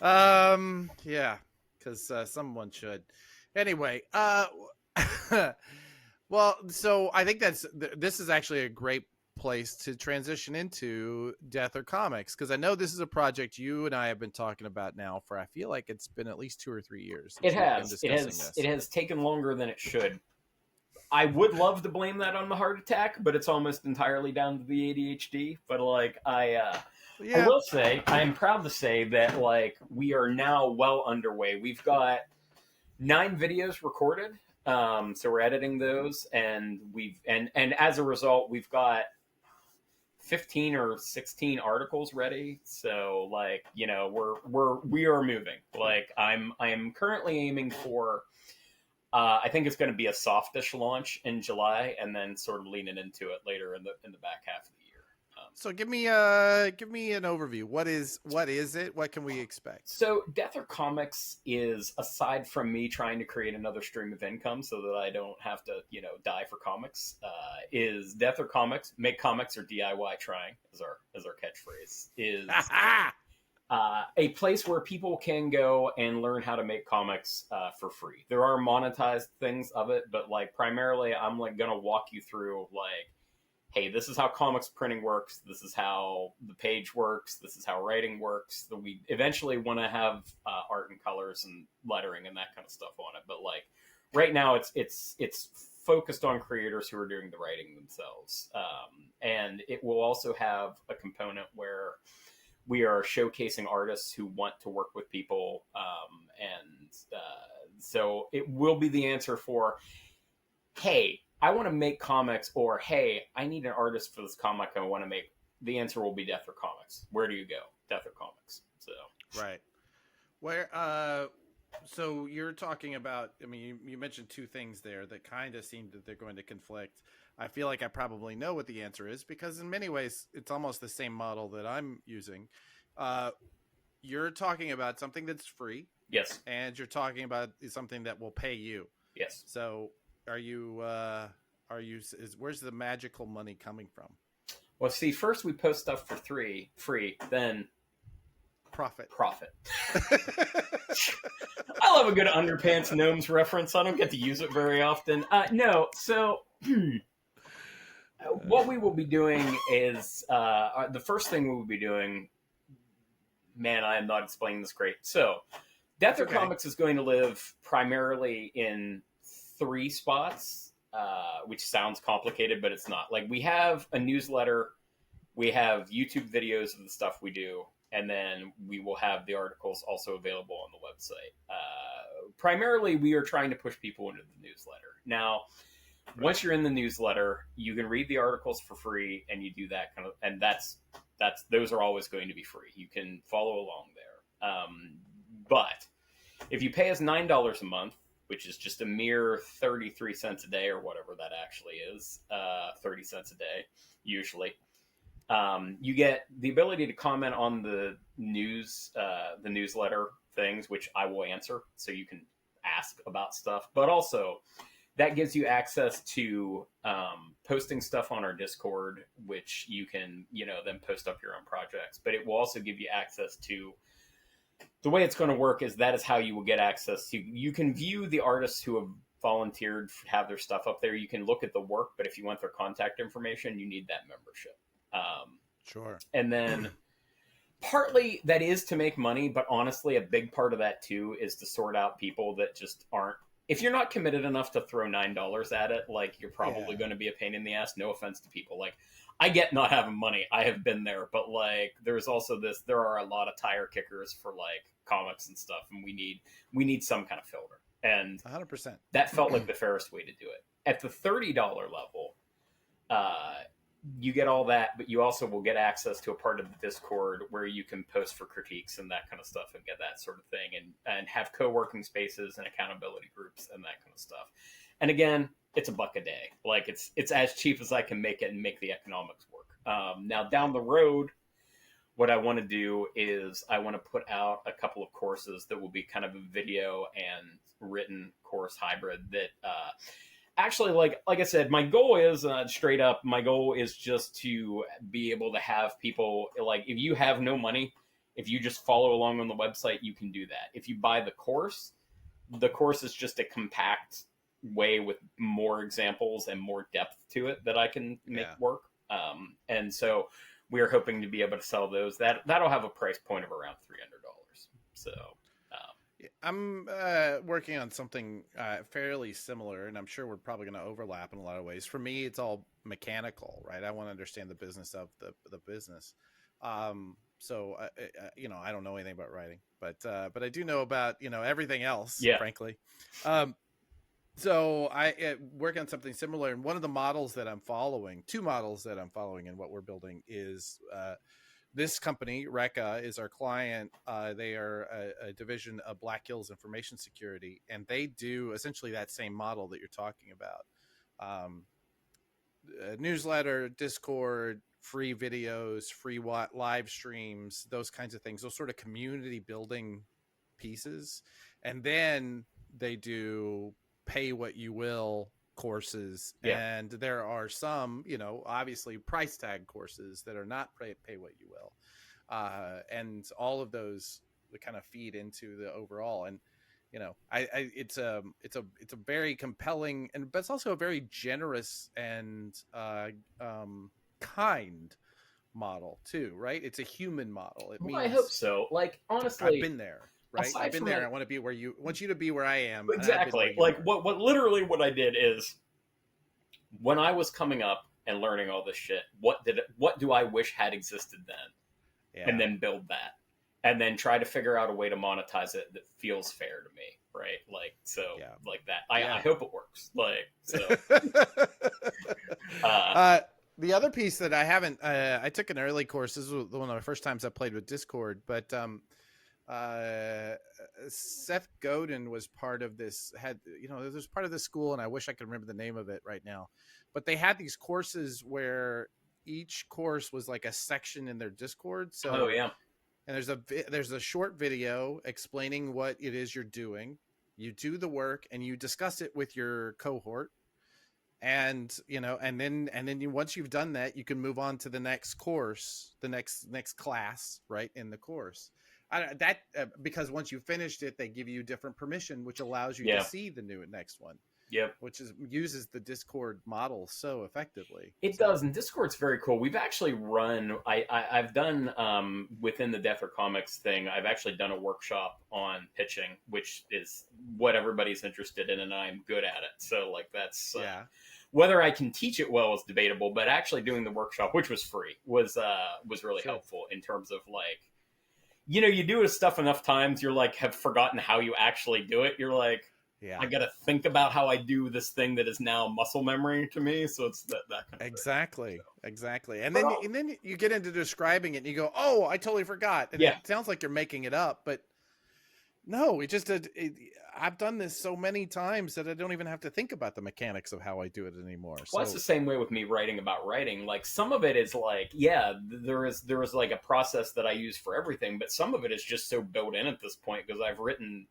[SPEAKER 2] Yeah, because someone should. Anyway, well, so I think this is actually a great place to transition into Death or Comics, because I know this is a project you and I have been talking about now for, I feel like it's been at least 2 or 3 years
[SPEAKER 1] It
[SPEAKER 2] since we've been
[SPEAKER 1] has. It
[SPEAKER 2] discussing
[SPEAKER 1] has. It
[SPEAKER 2] this.
[SPEAKER 1] has taken longer than it should. I would love to blame that on the heart attack, but it's almost entirely down to the ADHD. But like I
[SPEAKER 2] Yeah.
[SPEAKER 1] will say, I am proud to say that like we are now well underway. We've got 9 videos recorded, so we're editing those, and and as a result, we've got 15 or 16 articles ready. So like we are moving. Like I am currently aiming for I think it's going to be a softish launch in July, and then sort of leaning into it later in the back half of the year.
[SPEAKER 2] So give me an overview. What is it? What can we expect?
[SPEAKER 1] So Death or Comics is, aside from me trying to create another stream of income so that I don't have to die for comics, is Death or Comics, make comics or DIY trying, as our catchphrase is. A place where people can go and learn how to make comics for free. There are monetized things of it, but like primarily, I'm like gonna walk you through like, hey, this is how comics printing works. This is how the page works. This is how writing works. We eventually want to have art and colors and lettering and that kind of stuff on it. But like right now, it's focused on creators who are doing the writing themselves, and it will also have a component where we are showcasing artists who want to work with people, and so it will be the answer for, hey, I want to make comics, or hey, I need an artist for this comic I want to make. The answer will be Death or Comics. Where do you go? Death or Comics. So
[SPEAKER 2] Right. Where so you're talking about, I mean, you mentioned two things there that kind of seem that they're going to conflict. I feel like I probably know what the answer is, because in many ways it's almost the same model that I'm using. Uh, you're talking about something that's free,
[SPEAKER 1] yes,
[SPEAKER 2] and you're talking about something that will pay you.
[SPEAKER 1] yes.
[SPEAKER 2] So where's the magical money coming from?
[SPEAKER 1] Well, see, first we post stuff for free, then
[SPEAKER 2] Profit.
[SPEAKER 1] profit. I love a good underpants gnomes reference. I don't get to use it very often. No, so what we will be doing is the first thing we will be doing. Man, I am not explaining this great. So, Death or Comics is going to live primarily in 3 spots, which sounds complicated, but it's not. Like, we have a newsletter, we have YouTube videos of the stuff we do, and then we will have the articles also available on the website. Primarily, we are trying to push people into the newsletter. Now, once you're in the newsletter, you can read the articles for free, and you do that kind of, and those are always going to be free. You can follow along there. But if you pay us $9 a month, which is just a mere 33 cents a day, or whatever that actually is, 30 cents a day usually, you get the ability to comment on the newsletter things, which I will answer, so you can ask about stuff. But also, that gives you access to posting stuff on our Discord, which you can, then post up your own projects. But it will also give you access to, the way it's going to work is that is how you will get access to, you can view the artists who have volunteered to have their stuff up there. You can look at the work, but if you want their contact information, you need that membership.
[SPEAKER 2] Sure.
[SPEAKER 1] And then partly that is to make money, but honestly, a big part of that too is to sort out people that just aren't, if you're not committed enough to throw $9 at it, like, you're probably going to be a pain in the ass. No offense to people. Like, I get not having money. I have been there, but like, there's also there are a lot of tire kickers for like comics and stuff, and we need some kind of filter. And
[SPEAKER 2] 100%.
[SPEAKER 1] That felt like the fairest way to do it. At the $30 level, you get all that, but you also will get access to a part of the Discord where you can post for critiques and that kind of stuff, and get that sort of thing, and have co-working spaces and accountability groups and that kind of stuff. And again, it's $1 a day. Like, it's as cheap as I can make it and make the economics work. Now, down the road, what I want to do is I want to put out a couple of courses that will be kind of a video and written course hybrid that Actually, like I said, my goal is straight up. My goal is just to be able to have people like if you have no money, if you just follow along on the website, you can do that. If you buy the course is just a compact way with more examples and more depth to it that I can make work. And so we are hoping to be able to sell those. That'll have a price point of around $300. So.
[SPEAKER 2] I'm working on something fairly similar, and I'm sure we're probably going to overlap in a lot of ways. For me, it's all mechanical, right? I want to understand the business of the business. So, I don't know anything about writing, but I do know about, everything else, frankly. So I work on something similar. And one of the models that I'm following, two models that I'm following in what we're building is this company, Reka, is our client. They are a division of Black Hills Information Security, and they do essentially that same model that you're talking about. Newsletter, Discord, free videos, free live streams, those kinds of things, those sort of community building pieces. And then they do pay what you will courses. And there are some, obviously price tag courses that are not pay what you will. And all of those kind of feed into the overall. And, it's a very compelling but it's also a very generous and kind model too, right? It's a human model. It means
[SPEAKER 1] I hope so. Like, honestly,
[SPEAKER 2] I've been there. Right, I've been there. I want you to be where I am.
[SPEAKER 1] Exactly. Like what literally what I did is when I was coming up and learning all this shit, what do I wish had existed then? And then build that. And then try to figure out a way to monetize it that feels fair to me. Right. Like, so like that. I hope it works. Like, so.
[SPEAKER 2] The other piece that I haven't, I took an early course. This was one of my first times I played with Discord, but Seth Godin was part of this, there's part of this school, and I wish I could remember the name of it right now, but they had these courses where each course was like a section in their Discord. So, and there's a short video explaining what it is you're doing. You do the work and you discuss it with your cohort. And, and then once you've done that, you can move on to the next course, the next class, right, in the course. Because once you finished it, they give you different permission, which allows you to see the next one.
[SPEAKER 1] Yep.
[SPEAKER 2] Which uses the Discord model so effectively.
[SPEAKER 1] It does, and Discord's very cool. We've actually run. I've done within the Death or Comics thing. I've actually done a workshop on pitching, which is what everybody's interested in, and I'm good at it. So like that's whether I can teach it well is debatable, but actually doing the workshop, which was free, was really helpful in terms of like. You do this stuff enough times, you're like, have forgotten how you actually do it. You're like, I got to think about how I do this thing that is now muscle memory to me. So it's that kind of
[SPEAKER 2] Exactly. And then you get into describing it and you go, oh, I totally forgot. And it sounds like you're making it up, but no, I've done this so many times that I don't even have to think about the mechanics of how I do it anymore.
[SPEAKER 1] Well, it's the same way with me writing about writing. Like some of it is like, there is like a process that I use for everything, but some of it is just so built in at this point because I've written,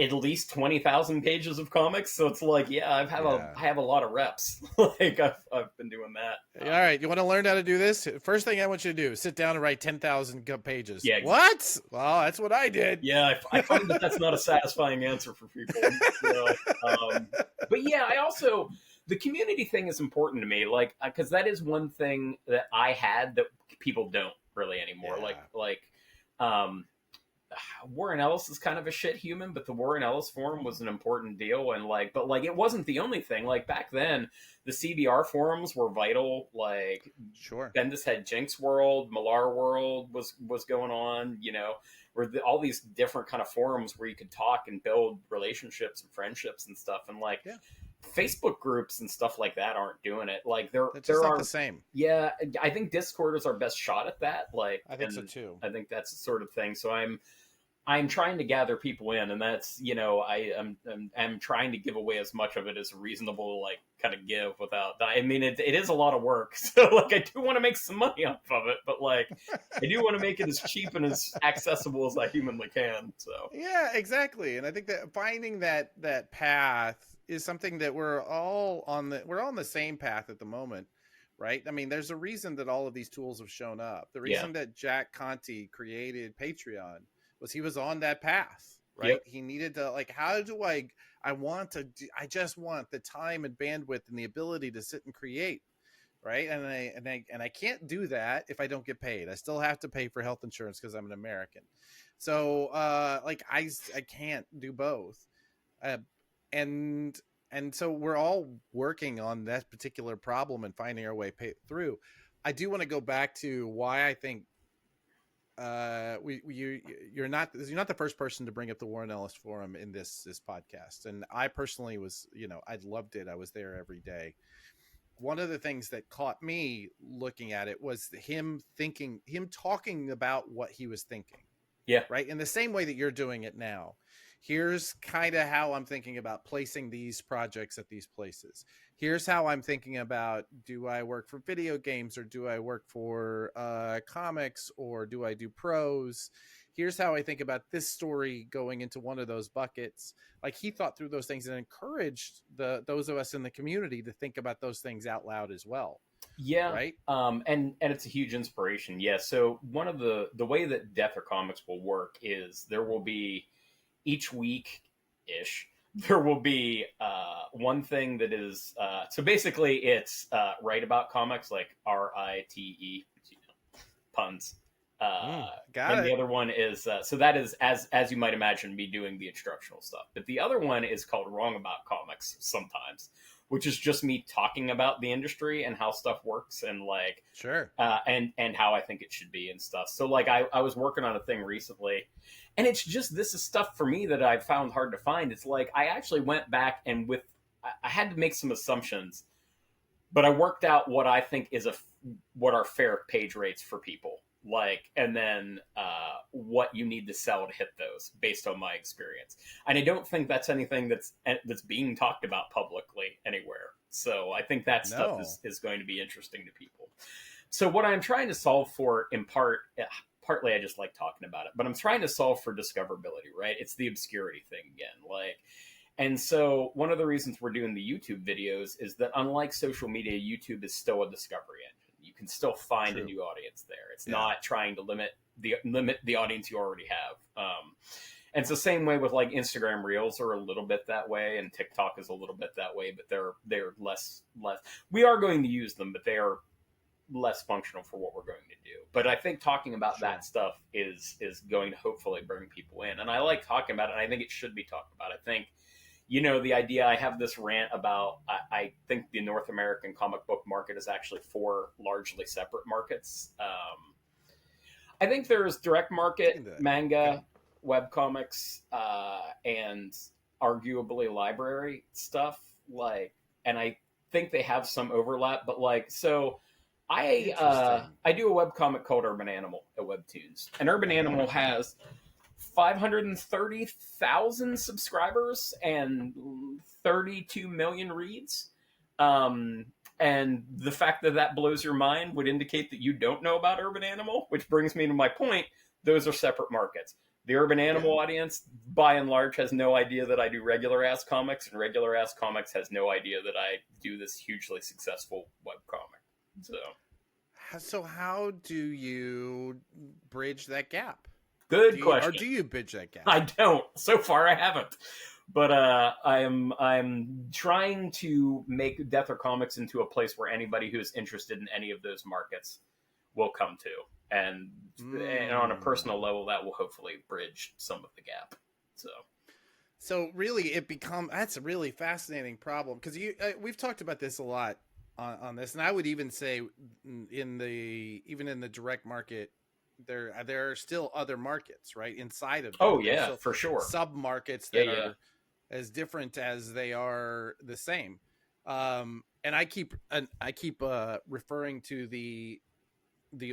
[SPEAKER 1] at least 20,000 pages of comics. So it's like, I have a lot of reps. Like I've been doing that.
[SPEAKER 2] All right. You want to learn how to do this? First thing I want you to do is sit down and write 10,000 pages.
[SPEAKER 1] Yeah. Exactly.
[SPEAKER 2] What? Well, that's what I did.
[SPEAKER 1] Yeah. I find that that's not a satisfying answer for people. But I also, the community thing is important to me. Like, cause that is one thing that I had that people don't really anymore. Warren Ellis is kind of a shit human, but the Warren Ellis forum was an important deal, and but it wasn't the only thing. Like back then, the CBR forums were vital. Like, Bendis had Jinx World, Millar World was going on. Where all these different kind of forums where you could talk and build relationships and friendships and stuff, and Facebook groups and stuff like that aren't doing it. Like they're
[SPEAKER 2] not the same.
[SPEAKER 1] Yeah, I think Discord is our best shot at that. Like
[SPEAKER 2] I think so too.
[SPEAKER 1] I think that's the sort of thing. So I'm trying to gather people in, and that's I'm trying to give away as much of it as reasonable, like kind of give without. I mean, it is a lot of work, so like I do want to make some money off of it, but like I do want to make it as cheap and as accessible as I humanly can. So
[SPEAKER 2] yeah, exactly. And I think that finding that path is something that we're all on the same path at the moment, right? I mean, there's a reason that all of these tools have shown up. The
[SPEAKER 1] Yeah.
[SPEAKER 2] reason that Jack Conte created Patreon was he was on that path, right?
[SPEAKER 1] Yep.
[SPEAKER 2] He needed to, like, how do I just want the time and bandwidth and the ability to sit and create, right? And I can't do that if I don't get paid. I still have to pay for health insurance because I'm an American. So like I can't do both. Uh, and so we're all working on that particular problem and finding our way through. I do want to go back to why I think you're not the first person to bring up the Warren Ellis Forum in this podcast, and I personally was, I loved it. I was there every day. One of the things that caught me looking at it was him talking about what he was thinking.
[SPEAKER 1] Yeah.
[SPEAKER 2] Right. In the same way that you're doing it now. Here's kind of how I'm thinking about placing these projects at these places. Here's how I'm thinking about, do I work for video games, or do I work for comics, or do I do prose? Here's how I think about this story going into one of those buckets. Like, he thought through those things and encouraged those of us in the community to think about those things out loud as well.
[SPEAKER 1] Yeah.
[SPEAKER 2] Right.
[SPEAKER 1] And it's a huge inspiration. Yeah. So one of the way that Death or Comics will work is there will be each week ish, there will be one thing that is so basically it's write about comics, like RITE, puns.
[SPEAKER 2] Got
[SPEAKER 1] and
[SPEAKER 2] it.
[SPEAKER 1] the other one is so that is, as you might imagine, me doing the instructional stuff. But the other one is called Wrong About Comics sometimes, which is just me talking about the industry and how stuff works, and like
[SPEAKER 2] Sure.
[SPEAKER 1] And how I think it should be and stuff. So like I was working on a thing recently, and it's just, this is stuff for me that I found hard to find. It's like I actually went back and I had to make some assumptions, but I worked out what I think is what are fair page rates for people, like, and then what you need to sell to hit those based on my experience. And I don't think that's anything that's being talked about publicly anywhere. So I think that stuff is going to be interesting to people. So what I'm trying to solve for, in partly I just like talking about it, but I'm trying to solve for discoverability, right? It's the obscurity thing again, like. And so one of the reasons we're doing the YouTube videos is that, unlike social media, YouTube is still a discovery engine. You can still find a new audience there. It's not trying to limit the audience you already have. And it's the same way with, like, Instagram Reels are a little bit that way, and TikTok is a little bit that way, but they're less. We are going to use them, but they are less functional for what we're going to do. But I think talking about that stuff is going to hopefully bring people in. And I like talking about it, and I think it should be talked about. I think, the idea, I have this rant about, I think the North American comic book market is actually 4 largely separate markets. I think there's direct market, manga, webcomics, and arguably library stuff. Like, and I think they have some overlap, but like, so I do a webcomic called Urban Animal at Webtoons, and Urban Animal has 530,000 subscribers and 32 million reads. And the fact that blows your mind would indicate that you don't know about Urban Animal, which brings me to my point. Those are separate markets. The Urban Animal audience, by and large, has no idea that I do regular-ass comics, and regular-ass comics has no idea that I do this hugely successful webcomic.
[SPEAKER 2] So how do you bridge that gap?
[SPEAKER 1] Good question.
[SPEAKER 2] Or do you bridge that gap?
[SPEAKER 1] I don't. So far, I haven't. But I'm trying to make Death or Comics into a place where anybody who is interested in any of those markets will come to. And on a personal level, that will hopefully bridge some of the gap. So
[SPEAKER 2] really, that's a really fascinating problem, because we've talked about this a lot on this, and I would even say even in the direct market, there are still other markets, right, inside of them.
[SPEAKER 1] For sure,
[SPEAKER 2] sub markets that are as different as they are the same. And I keep referring to the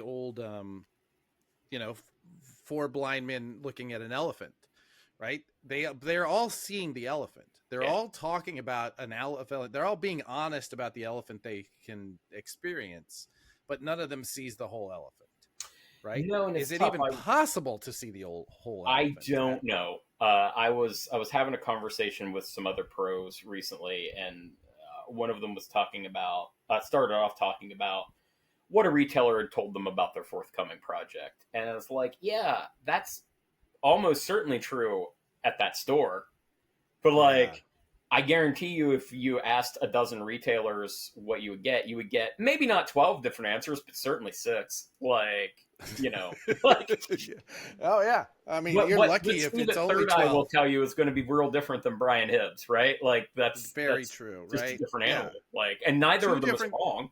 [SPEAKER 2] old 4 blind men looking at an elephant, right? They're all seeing the elephant. They're all talking about an elephant. They're all being honest about the elephant they can experience, but none of them sees the whole elephant. Right?
[SPEAKER 1] No,
[SPEAKER 2] is it even possible to see the whole elephant?
[SPEAKER 1] I don't know. I was having a conversation with some other pros recently, and one of them was talking about started off talking about what a retailer had told them about their forthcoming project, and I was like, yeah, that's almost certainly true at that store, but
[SPEAKER 2] Yeah.
[SPEAKER 1] like. I guarantee you, if you asked a dozen retailers what you would get maybe not 12 different answers, but certainly six. Like, you know, like
[SPEAKER 2] Oh yeah. I mean, you're
[SPEAKER 1] what
[SPEAKER 2] lucky if
[SPEAKER 1] Steve
[SPEAKER 2] it's
[SPEAKER 1] at
[SPEAKER 2] only
[SPEAKER 1] Third Eye will
[SPEAKER 2] 12.
[SPEAKER 1] tell you is going to be real different than Brian Hibbs, right? Like
[SPEAKER 2] Very
[SPEAKER 1] that's
[SPEAKER 2] true,
[SPEAKER 1] just a
[SPEAKER 2] right?
[SPEAKER 1] different
[SPEAKER 2] Yeah.
[SPEAKER 1] animal. Like, and neither
[SPEAKER 2] Two
[SPEAKER 1] of them is
[SPEAKER 2] different.
[SPEAKER 1] wrong.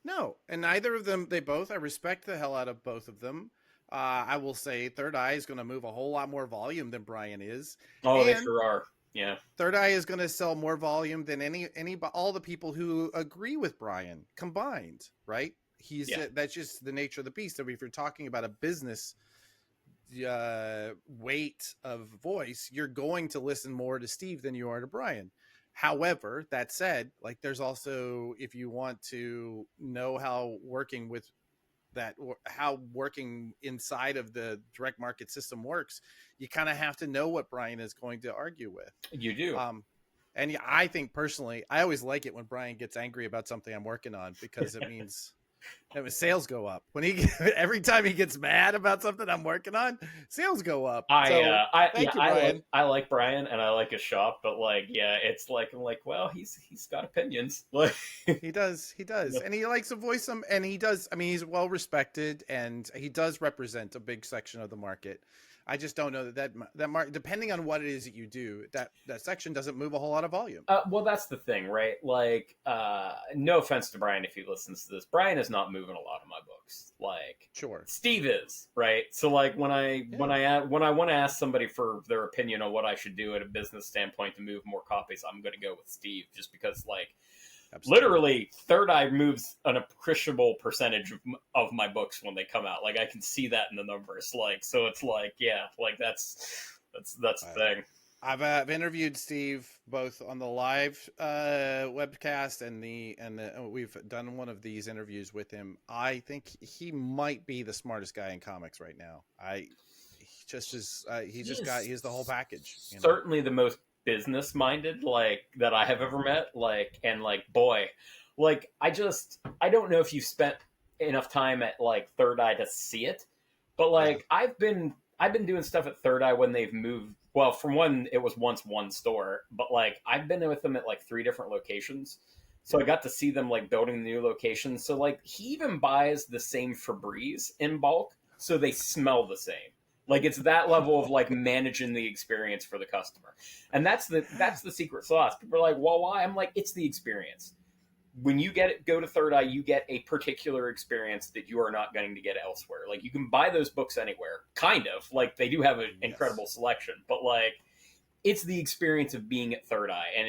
[SPEAKER 2] No, and neither of them. They both. I respect the hell out of both of them. I will say Third Eye is going to move a whole lot more volume than Brian is,
[SPEAKER 1] Oh, they
[SPEAKER 2] and
[SPEAKER 1] sure are. Yeah,
[SPEAKER 2] Third Eye is going to sell more volume than any all the people who agree with Brian combined. Right?
[SPEAKER 1] yeah.
[SPEAKER 2] That's just the nature of the beast. So if you're talking about a business weight of voice, you're going to listen more to Steve than you are to Brian. However, that said, like there's also, if you want to know how working with that, how working inside of the direct market system works, you kind of have to know what Brian is going to argue with.
[SPEAKER 1] You do.
[SPEAKER 2] Um, and yeah, I think personally, I always like it when Brian gets angry about something I'm working on, because it means that his sales go up when he every time he gets mad about something I'm working on, sales go up. So
[SPEAKER 1] Yeah,
[SPEAKER 2] thank you, Brian.
[SPEAKER 1] I like Brian and I like his shop, but like, yeah, it's like I'm like, well, he's got opinions. Like,
[SPEAKER 2] He does, and he likes to voice them, and he does. I mean, he's well respected, and he does represent a big section of the market. I just don't know that market, depending on what it is that you do, that section doesn't move a whole lot of volume.
[SPEAKER 1] well, that's the thing, right? Like, no offense to Brian if he listens to this, Brian is not moving a lot of my books. Like,
[SPEAKER 2] Sure.
[SPEAKER 1] Steve is, right? So, like,
[SPEAKER 2] Yeah.
[SPEAKER 1] when I want to ask somebody for their opinion on what I should do at a business standpoint to move more copies, I'm going to go with Steve, just because, like,
[SPEAKER 2] Absolutely.
[SPEAKER 1] literally, Third Eye moves an appreciable percentage of my books when they come out. Like, I can see that in the numbers. Like, so it's like, yeah, like that's the thing.
[SPEAKER 2] I've interviewed Steve both on the live webcast and we've done one of these interviews with him. I think he might be the smartest guy in comics right now. He's the whole package.
[SPEAKER 1] Certainly the most business minded like that I have ever met. Like, and like, boy, like I don't know if you've spent enough time at like Third Eye to see it, but
[SPEAKER 2] Yeah.
[SPEAKER 1] like I've been doing stuff at Third Eye when they've moved. Well, from one, it was once one store, but like I've been with them at like three different locations. So I got to see them like building the new locations. So like he even buys the same Febreze in bulk, so they smell the same. Like it's that level of like managing the experience for the customer, and that's the secret sauce. People are like, "Well, why?" I'm like, "It's the experience. When you go to Third Eye, you get a particular experience that you are not going to get elsewhere. Like you can buy those books anywhere, kind of. Like they do have an incredible selection, but like it's the experience of being at Third Eye, and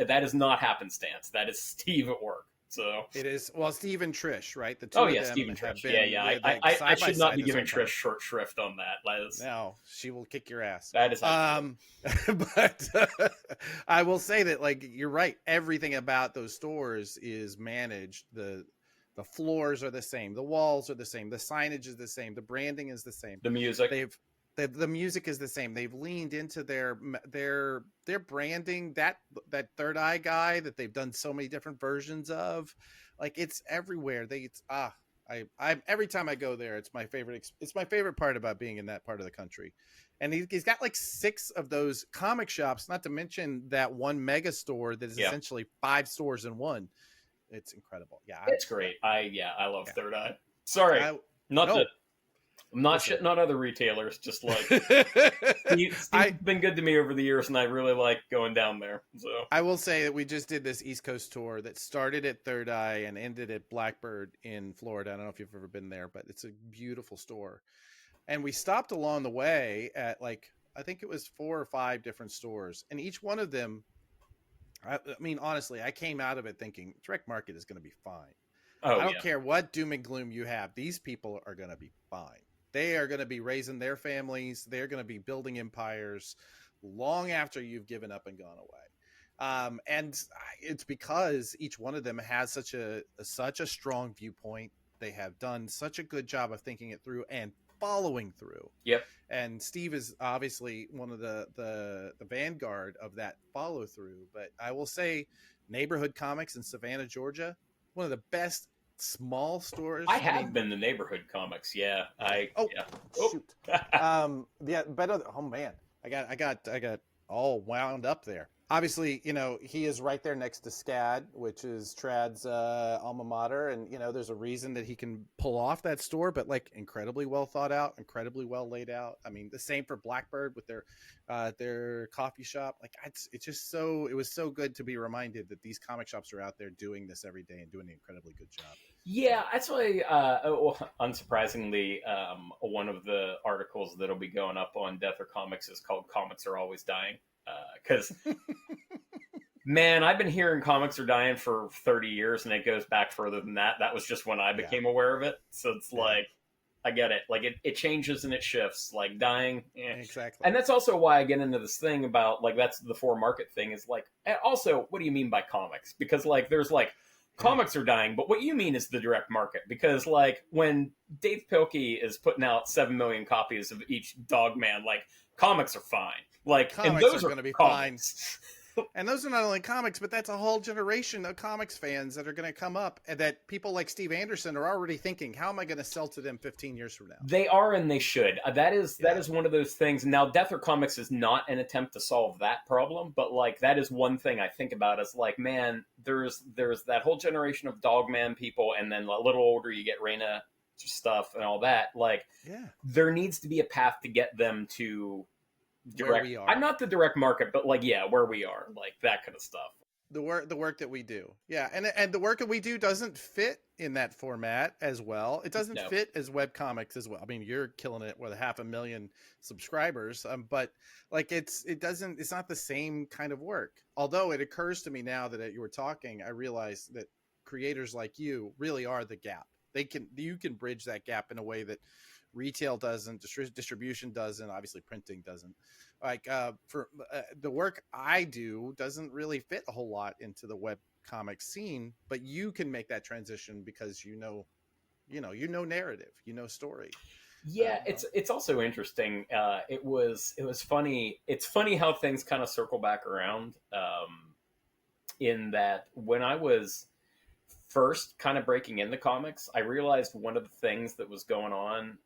[SPEAKER 1] that is not happenstance. That is Steve at work. So
[SPEAKER 2] It is. Well, Steve and Trish, right? The two
[SPEAKER 1] oh
[SPEAKER 2] of
[SPEAKER 1] yeah,
[SPEAKER 2] them
[SPEAKER 1] Steve and
[SPEAKER 2] have
[SPEAKER 1] Trish. Yeah,
[SPEAKER 2] been
[SPEAKER 1] yeah. I
[SPEAKER 2] side by
[SPEAKER 1] should not
[SPEAKER 2] side
[SPEAKER 1] be
[SPEAKER 2] this
[SPEAKER 1] giving
[SPEAKER 2] whole time.
[SPEAKER 1] Trish short shrift on that.
[SPEAKER 2] No, she will kick your ass.
[SPEAKER 1] That is
[SPEAKER 2] but I will say that, like, you're right. Everything about those stores is managed. The floors are the same. The walls are the same. The signage is the same. The branding is the same.
[SPEAKER 1] the music.
[SPEAKER 2] The music is the same. They've leaned into their branding. That Third Eye guy that they've done so many different versions of, like it's everywhere. I every time I go there, it's my favorite. It's my favorite part about being in that part of the country. And he's got like 6 of those comic shops, not to mention that one mega store that is essentially 5 stores in one. It's incredible. Yeah,
[SPEAKER 1] it's great. I love Third Eye. Sorry, I'm not shitting on other retailers. Just like Steve's been good to me over the years, and I really like going down there. So
[SPEAKER 2] I will say that we just did this East Coast tour that started at Third Eye and ended at Blackbird in Florida. I don't know if you've ever been there, but it's a beautiful store. And we stopped along the way at like I think it was 4 or 5 different stores, and each one of them. I mean, honestly, I came out of it thinking direct market is going to be fine. I don't care what doom and gloom you have. These people are going to be fine. They are going to be raising their families. They're going to be building empires long after you've given up and gone away. And it's because each one of them has such a strong viewpoint. They have done such a good job of thinking it through and following through.
[SPEAKER 1] Yep.
[SPEAKER 2] And Steve is obviously one of the vanguard of that follow through. But I will say, Neighborhood Comics in Savannah, Georgia, one of the best small stores.
[SPEAKER 1] I have been the Neighborhood Comics. Yeah.
[SPEAKER 2] Shoot. Yeah, better. Oh man, I got all wound up there. Obviously, he is right there next to SCAD, which is Trad's alma mater, and there's a reason that he can pull off that store, but like incredibly well thought out, incredibly well laid out. I mean, the same for Blackbird with their coffee shop. Like it was so good to be reminded that these comic shops are out there doing this every day and doing an incredibly good job.
[SPEAKER 1] Yeah, that's why, unsurprisingly, one of the articles that'll be going up on Death or Comics is called "Comics Are Always Dying." Because, man, I've been hearing comics are dying for 30 years, and it goes back further than that. That was just when I became aware of it. So it's like, I get it. Like, it changes and it shifts. Like, dying.
[SPEAKER 2] Exactly.
[SPEAKER 1] And that's also why I get into this thing about, like, that's the for market thing is, like, also, what do you mean by comics? Because, like, there's, like, comics are dying, but what you mean is the direct market. Because, like, when Dave Pilkey is putting out 7 million copies of each Dogman, like, comics are fine. Like,
[SPEAKER 2] comics
[SPEAKER 1] and those
[SPEAKER 2] are going to be
[SPEAKER 1] comics.
[SPEAKER 2] fine. And those are not only comics, but that's a whole generation of comics fans that are going to come up, and that people like Steve Anderson are already thinking, how am I going to sell to them 15 years from now?
[SPEAKER 1] They are, and they should. That is one of those things. Now, Death or Comics is not an attempt to solve that problem, but like that is one thing I think about is like, man, there's that whole generation of Dogman people, and then a little older you get Raina stuff and all that. Like, there needs to be a path to get them to direct. Where we are. I'm not the direct market, but like, where we are, like that kind of stuff.
[SPEAKER 2] The work that we do, and the work that we do doesn't fit in that format as well. It doesn't fit as web comics as well. I mean, you're killing it with 500,000 subscribers, but like it's not the same kind of work. Although it occurs to me now that you were talking, I realized that creators like you really are the gap. You can bridge that gap in a way that retail doesn't, distribution doesn't, obviously printing doesn't. Like for the work I do doesn't really fit a whole lot into the web comic scene, but you can make that transition because you know narrative, story.
[SPEAKER 1] Yeah, it's also interesting. It was funny. It's funny how things kind of circle back around. In that when I was first kind of breaking into comics, I realized one of the things that was going on,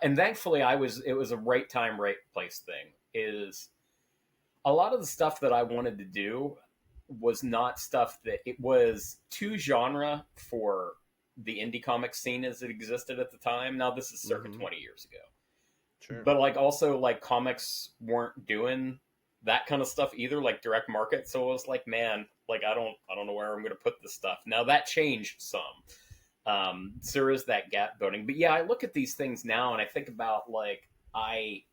[SPEAKER 1] and thankfully it was a right time, right place thing, is a lot of the stuff that I wanted to do was not stuff that it was too genre for the indie comic scene as it existed at the time. Now this is circa 20 years ago. Sure. But like also like comics weren't doing that kind of stuff either, like direct market. So it was like, man, like I don't know where I'm going to put this stuff. Now that changed some. So there is that gap building. But yeah, I look at these things now and I think about like, I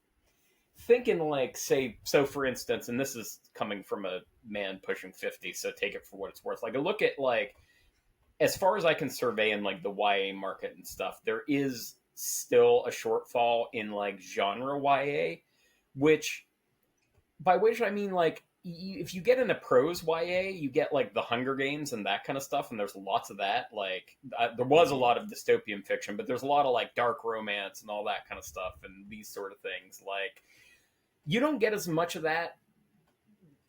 [SPEAKER 1] think in like, say, so for instance, and this is coming from a man pushing 50, so take it for what it's worth. Like I look at like, as far as I can survey in like the YA market and stuff, there is still a shortfall in like genre YA, by which I mean like, if you get into prose YA, you get like the Hunger Games and that kind of stuff, and there's lots of that. Like there was a lot of dystopian fiction, but there's a lot of like dark romance and all that kind of stuff and these sort of things. Like you don't get as much of that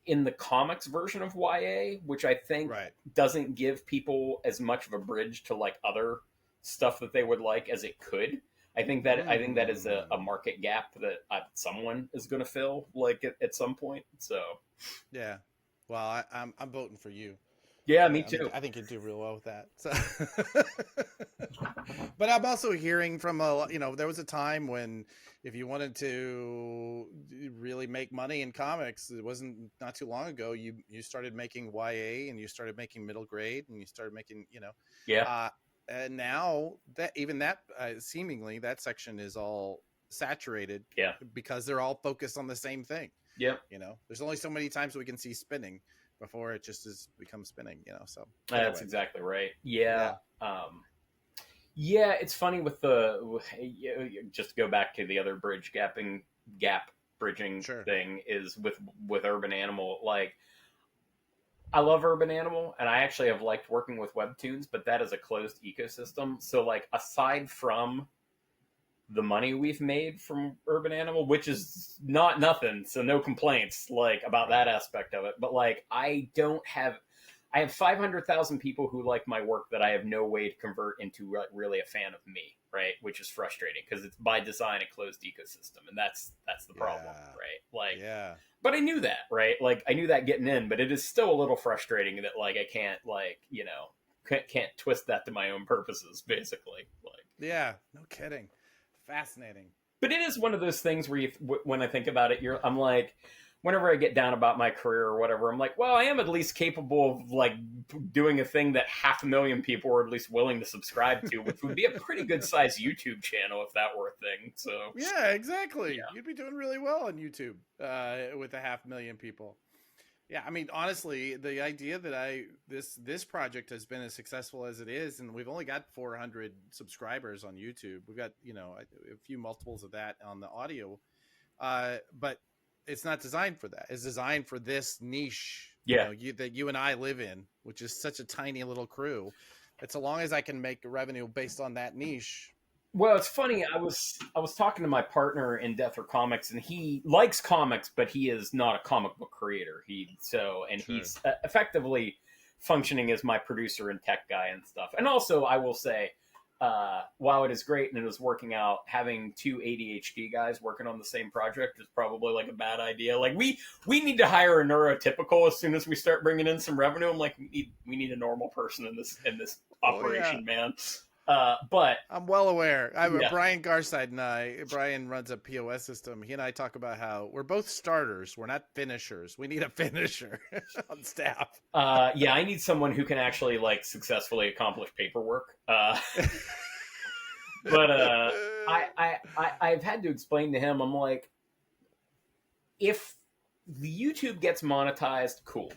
[SPEAKER 1] in the comics version of YA, which I think doesn't give people as much of a bridge to like other stuff that they would like as it could. I think that is a market gap that someone is going to fill like at some point. So
[SPEAKER 2] yeah, well, I'm voting for you.
[SPEAKER 1] Yeah, me too.
[SPEAKER 2] I think you do real well with that. So. But I'm also hearing from there was a time when if you wanted to really make money in comics, it wasn't not too long ago. You started making YA and you started making middle grade and you started making and now that seemingly that section is all saturated.
[SPEAKER 1] Yeah,
[SPEAKER 2] because they're all focused on the same thing.
[SPEAKER 1] Yeah,
[SPEAKER 2] there's only so many times we can see spinning before it just becomes spinning. So
[SPEAKER 1] anyway. That's exactly right. Yeah. Yeah, it's funny with just to go back to the other gap bridging thing is with Urban Animal. Like, I love Urban Animal, and I actually have liked working with webtoons, but that is a closed ecosystem. So, like, aside from the money we've made from Urban Animal, which is not nothing, so no complaints like about that aspect of it. But like I have 500,000 people who like my work that I have no way to convert into really a fan of me, right? Which is frustrating because it's by design a closed ecosystem, and that's the problem, right? Like, but I knew that, right? Like I knew that getting in, but it is still a little frustrating that like I can't like can't twist that to my own purposes, basically. Like,
[SPEAKER 2] no kidding, fascinating.
[SPEAKER 1] But it is one of those things where when I think about it, I'm like, whenever I get down about my career or whatever, I'm like, well, I am at least capable of like doing a thing that 500,000 people are at least willing to subscribe to, which would be a pretty good sized YouTube channel if that were a thing. So
[SPEAKER 2] yeah, exactly. Yeah. You'd be doing really well on YouTube with 500,000 people. Yeah, I mean, honestly, the idea that this project has been as successful as it is, and we've only got 400 subscribers on YouTube. We've got a few multiples of that on the audio, but it's not designed for that. It's designed for this niche, that you and I live in, which is such a tiny little crew. It's so long as I can make revenue based on that niche.
[SPEAKER 1] Well, it's funny. I was talking to my partner in Death or Comics, and he likes comics, but he is not a comic book creator. He's effectively functioning as my producer and tech guy and stuff. And also, I will say, while it is great and it is working out, having two ADHD guys working on the same project is probably like a bad idea. Like we need to hire a neurotypical as soon as we start bringing in some revenue. I'm like, we need a normal person in this operation, man. But
[SPEAKER 2] I'm well aware. Brian Garside and Brian runs a POS system. He and I talk about how we're both starters. We're not finishers. We need a finisher on staff.
[SPEAKER 1] I need someone who can actually like successfully accomplish paperwork. But I've had to explain to him, I'm like, if the YouTube gets monetized, cool.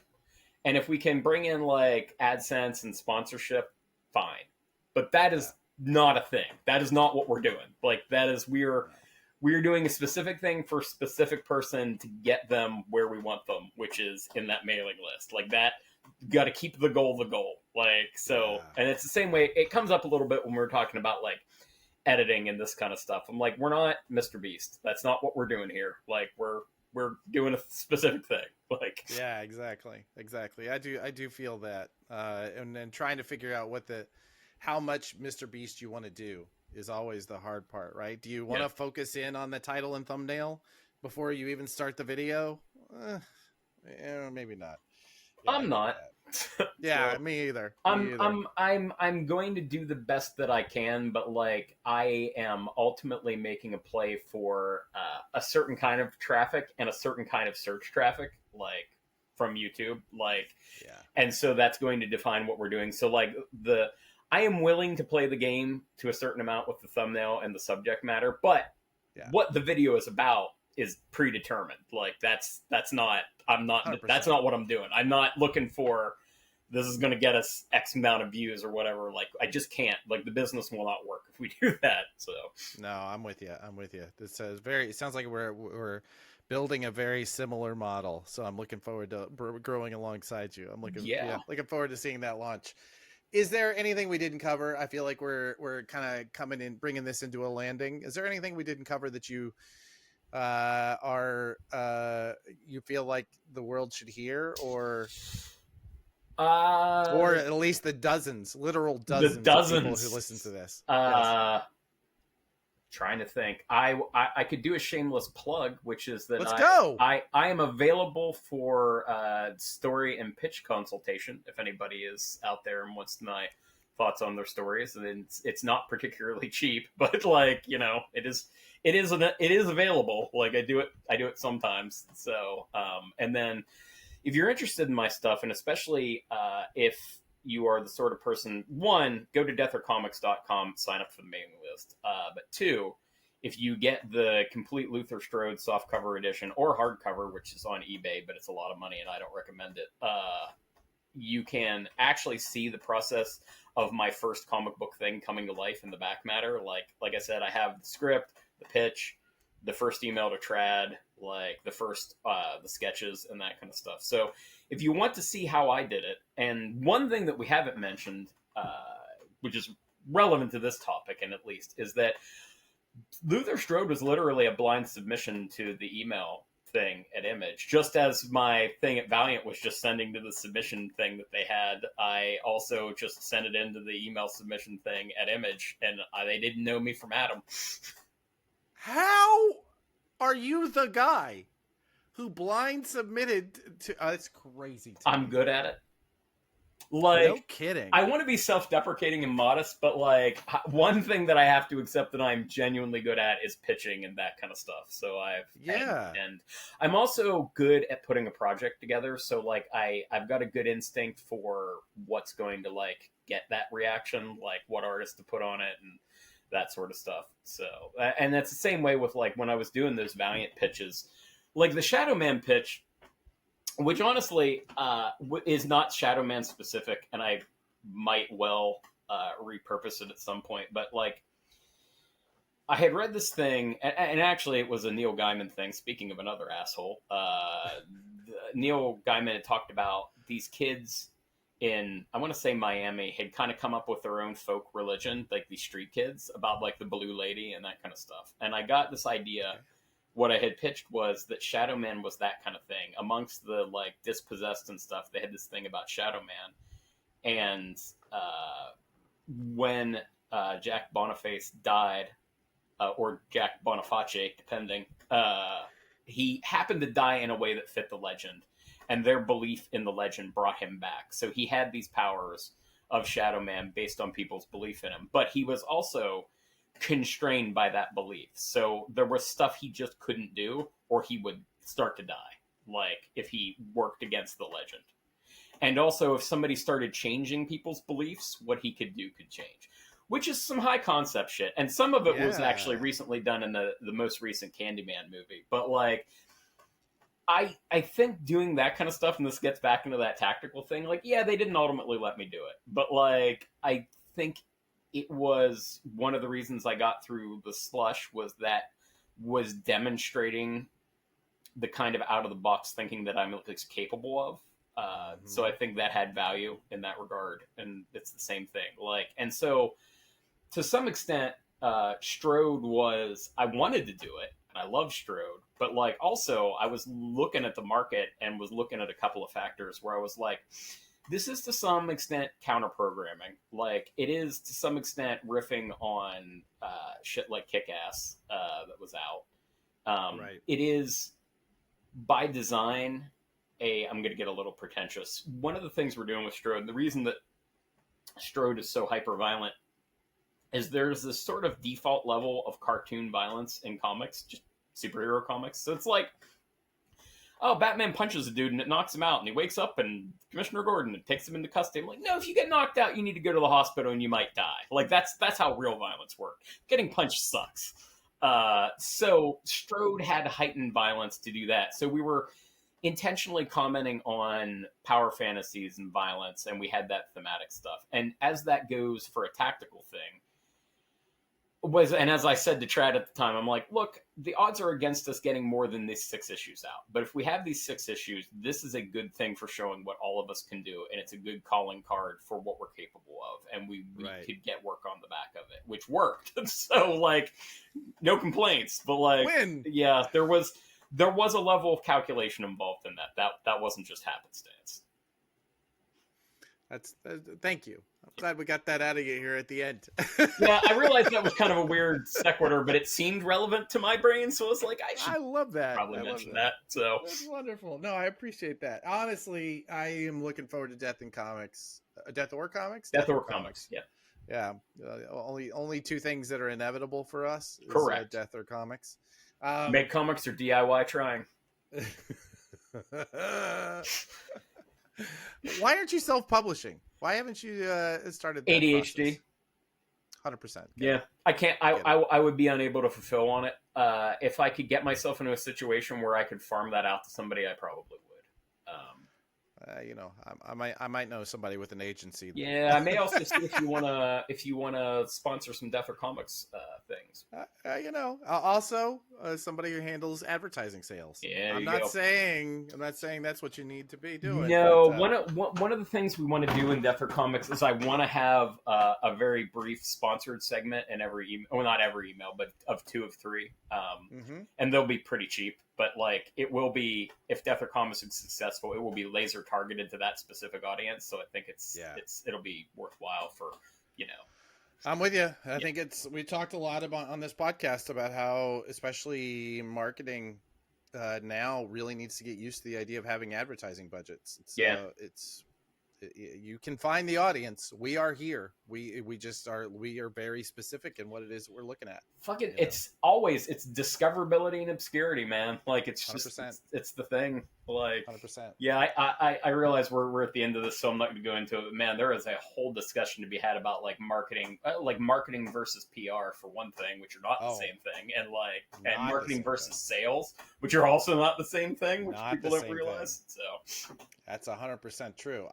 [SPEAKER 1] And if we can bring in like AdSense and sponsorship, fine. But that is not a thing. That is not what we're doing. Like that is we're doing a specific thing for a specific person to get them where we want them, which is in that mailing list. Like that, you got to keep the goal. Like so, and it's the same way. It comes up a little bit when we're talking about like editing and this kind of stuff. I'm like, we're not Mr. Beast. That's not what we're doing here. Like we're doing a specific thing. Like
[SPEAKER 2] yeah, exactly. I do feel that, and then trying to figure out how much Mr. Beast you want to do is always the hard part, right? Do you want to focus in on the title and thumbnail before you even start the video? Maybe not.
[SPEAKER 1] Yeah, I'm not.
[SPEAKER 2] Yeah, so, me either.
[SPEAKER 1] I'm going to do the best that I can, but like I am ultimately making a play for a certain kind of traffic and a certain kind of search traffic, like from YouTube, like, and so that's going to define what we're doing. So like I am willing to play the game to a certain amount with the thumbnail and the subject matter, but what the video is about is predetermined. Like that's not 100%. That's not what I'm doing. I'm not looking for this is going to get us X amount of views or whatever. Like I just can't. Like the business will not work if we do that. So
[SPEAKER 2] no, I'm with you. This is it sounds like we're building a very similar model. So I'm looking forward to growing alongside you. I'm looking forward to seeing that launch. Is there anything we didn't cover? I feel like we're kind of coming in, bringing this into a landing. Is there anything we didn't cover that you you feel like the world should hear, or at least the literal dozens of people who listen to this?
[SPEAKER 1] Trying to think. I could do a shameless plug, which is that I am available for story and pitch consultation if anybody is out there and wants my thoughts on their stories. And it's not particularly cheap, but like it is available. Like I do it sometimes. So and then if you're interested in my stuff, and especially if you are the sort of person, one, go to deathercomics.com, sign up for the mailing list. But two, if you get the complete Luther Strode softcover edition or hardcover, which is on eBay, but it's a lot of money and I don't recommend it, you can actually see the process of my first comic book thing coming to life in the back matter. Like I said, I have the script, the pitch, the first email to Trad, like the first the sketches and that kind of stuff. So if you want to see how I did it, and one thing that we haven't mentioned, which is relevant to this topic, and at least, is that Luther Strode was literally a blind submission to the email thing at Image. Just as my thing at Valiant was just sending to the submission thing that they had, I also just sent it into the email submission thing at Image, and they didn't know me from Adam.
[SPEAKER 2] How are you the guy who blind submitted to? It's crazy.
[SPEAKER 1] I'm good at it. Like,
[SPEAKER 2] no kidding.
[SPEAKER 1] I want to be self-deprecating and modest, but like one thing that I have to accept that I'm genuinely good at is pitching and that kind of stuff. So and I'm also good at putting a project together. So like I've got a good instinct for what's going to like get that reaction, like what artist to put on it and that sort of stuff. So and that's the same way with like when I was doing those Valiant pitches, like the Shadow Man pitch, which honestly is not Shadow Man specific, and I might well repurpose it at some point. But like, I had read this thing, and actually it was a Neil Gaiman thing. Speaking of another asshole, Neil Gaiman had talked about these kids in, I want to say Miami, had kind of come up with their own folk religion, like these street kids, about like the Blue Lady and that kind of stuff. And I got this idea. Okay. What I had pitched was that Shadow Man was that kind of thing. Amongst the like dispossessed and stuff, they had this thing about Shadow Man. And when Jack Boniface died, or Jack Boniface, depending, he happened to die in a way that fit the legend. And their belief in the legend brought him back. So he had these powers of Shadow Man based on people's belief in him. But he was also constrained by that belief. So there was stuff he just couldn't do, or he would start to die, like if he worked against the legend. And also if somebody started changing people's beliefs, what he could do could change, which is some high concept shit. And some of it was actually recently done in the most recent Candyman movie. But like I think doing that kind of stuff, and this gets back into that tactical thing, like, yeah, they didn't ultimately let me do it, but like I think it was one of the reasons I got through the slush was demonstrating the kind of out of the box thinking that I'm capable of. So I think that had value in that regard, and it's the same thing. Like, and so to some extent, Strode was, I wanted to do it, and I love Strode, but like also I was looking at the market and was looking at a couple of factors where I was like, this is to some extent counter programming. Like it is to some extent riffing on shit like Kick-Ass that was out. Right. It is by design I'm going to get a little pretentious. One of the things we're doing with Strode, the reason that Strode is so hyper violent, is there's this sort of default level of cartoon violence in comics, just superhero comics. So it's like, oh, Batman punches a dude and it knocks him out, and he wakes up and Commissioner Gordon takes him into custody. I'm like, no, if you get knocked out, you need to go to the hospital and you might die. Like that's how real violence works. Getting punched sucks. So Strode had heightened violence to do that. So we were intentionally commenting on power fantasies and violence, and we had that thematic stuff. And as that goes for a tactical thing, and as I said to Trad at the time, I'm like, look, the odds are against us getting more than these 6 issues out. But if we have these 6 issues, this is a good thing for showing what all of us can do. And it's a good calling card for what we're capable of. And we could get work on the back of it, which worked. So like, no complaints, but like, yeah, there was a level of calculation involved in that wasn't just happenstance.
[SPEAKER 2] That's thank you. I'm glad we got that out of you here at the end.
[SPEAKER 1] Yeah, I realized that was kind of a weird sequitur, but it seemed relevant to my brain, so I was like, I
[SPEAKER 2] love that.
[SPEAKER 1] Probably mention that. So
[SPEAKER 2] that's wonderful. No, I appreciate that. Honestly, I am looking forward to Death in Comics. Death or Comics?
[SPEAKER 1] Death or Comics. Yeah.
[SPEAKER 2] Yeah. Only 2 things that are inevitable for us. Is,
[SPEAKER 1] correct.
[SPEAKER 2] Death or Comics.
[SPEAKER 1] Make comics or DIY trying.
[SPEAKER 2] Why aren't you self-publishing? Why haven't you started that
[SPEAKER 1] ADHD?
[SPEAKER 2] 100%.
[SPEAKER 1] Yeah, I can't. I would be unable to fulfill on it. If I could get myself into a situation where I could farm that out to somebody, I probably would.
[SPEAKER 2] I might know somebody with an agency.
[SPEAKER 1] Yeah, I may also see if you wanna sponsor some Death or Comics things.
[SPEAKER 2] Also somebody who handles advertising sales.
[SPEAKER 1] Yeah,
[SPEAKER 2] I'm not saying that's what you need to be doing.
[SPEAKER 1] No,
[SPEAKER 2] but,
[SPEAKER 1] one of the things we want to do in Death or Comics is I want to have a very brief sponsored segment in every email. Well, not every email, but of 2 of 3. And they'll be pretty cheap. But like, it will be, if Death or Comics is successful, it will be laser targeted to that specific audience. So I think it'll be worthwhile for,
[SPEAKER 2] I'm with you. I think we talked a lot about on this podcast about how especially marketing now really needs to get used to the idea of having advertising budgets. You can find the audience. We are here. We are very specific in what it is we're looking at.
[SPEAKER 1] Fucking, it's discoverability and obscurity, man. Like, it's
[SPEAKER 2] 100%.
[SPEAKER 1] just it's the thing. Like,
[SPEAKER 2] 100%.
[SPEAKER 1] Yeah, I realize we're at the end of this, so I'm not going to go into it. But man, there is a whole discussion to be had about like marketing versus PR for one thing, which are not the same thing, and marketing versus sales, which are also not the same thing, which people don't realize. So
[SPEAKER 2] that's 100% true.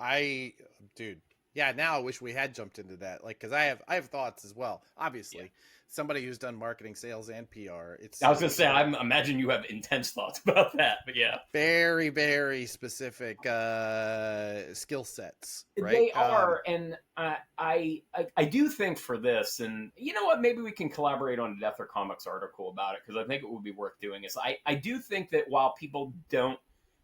[SPEAKER 2] Now I wish we had jumped into that, like, because I have thoughts as well. Obviously, somebody who's done marketing, sales, and PR. I
[SPEAKER 1] was gonna say, I imagine you have intense thoughts about that, but yeah,
[SPEAKER 2] very, very specific skill sets. Right?
[SPEAKER 1] They are, and I do think for this, and you know what, maybe we can collaborate on a Death or Comics article about it, because I think it would be worth doing. Is I do think that while people don't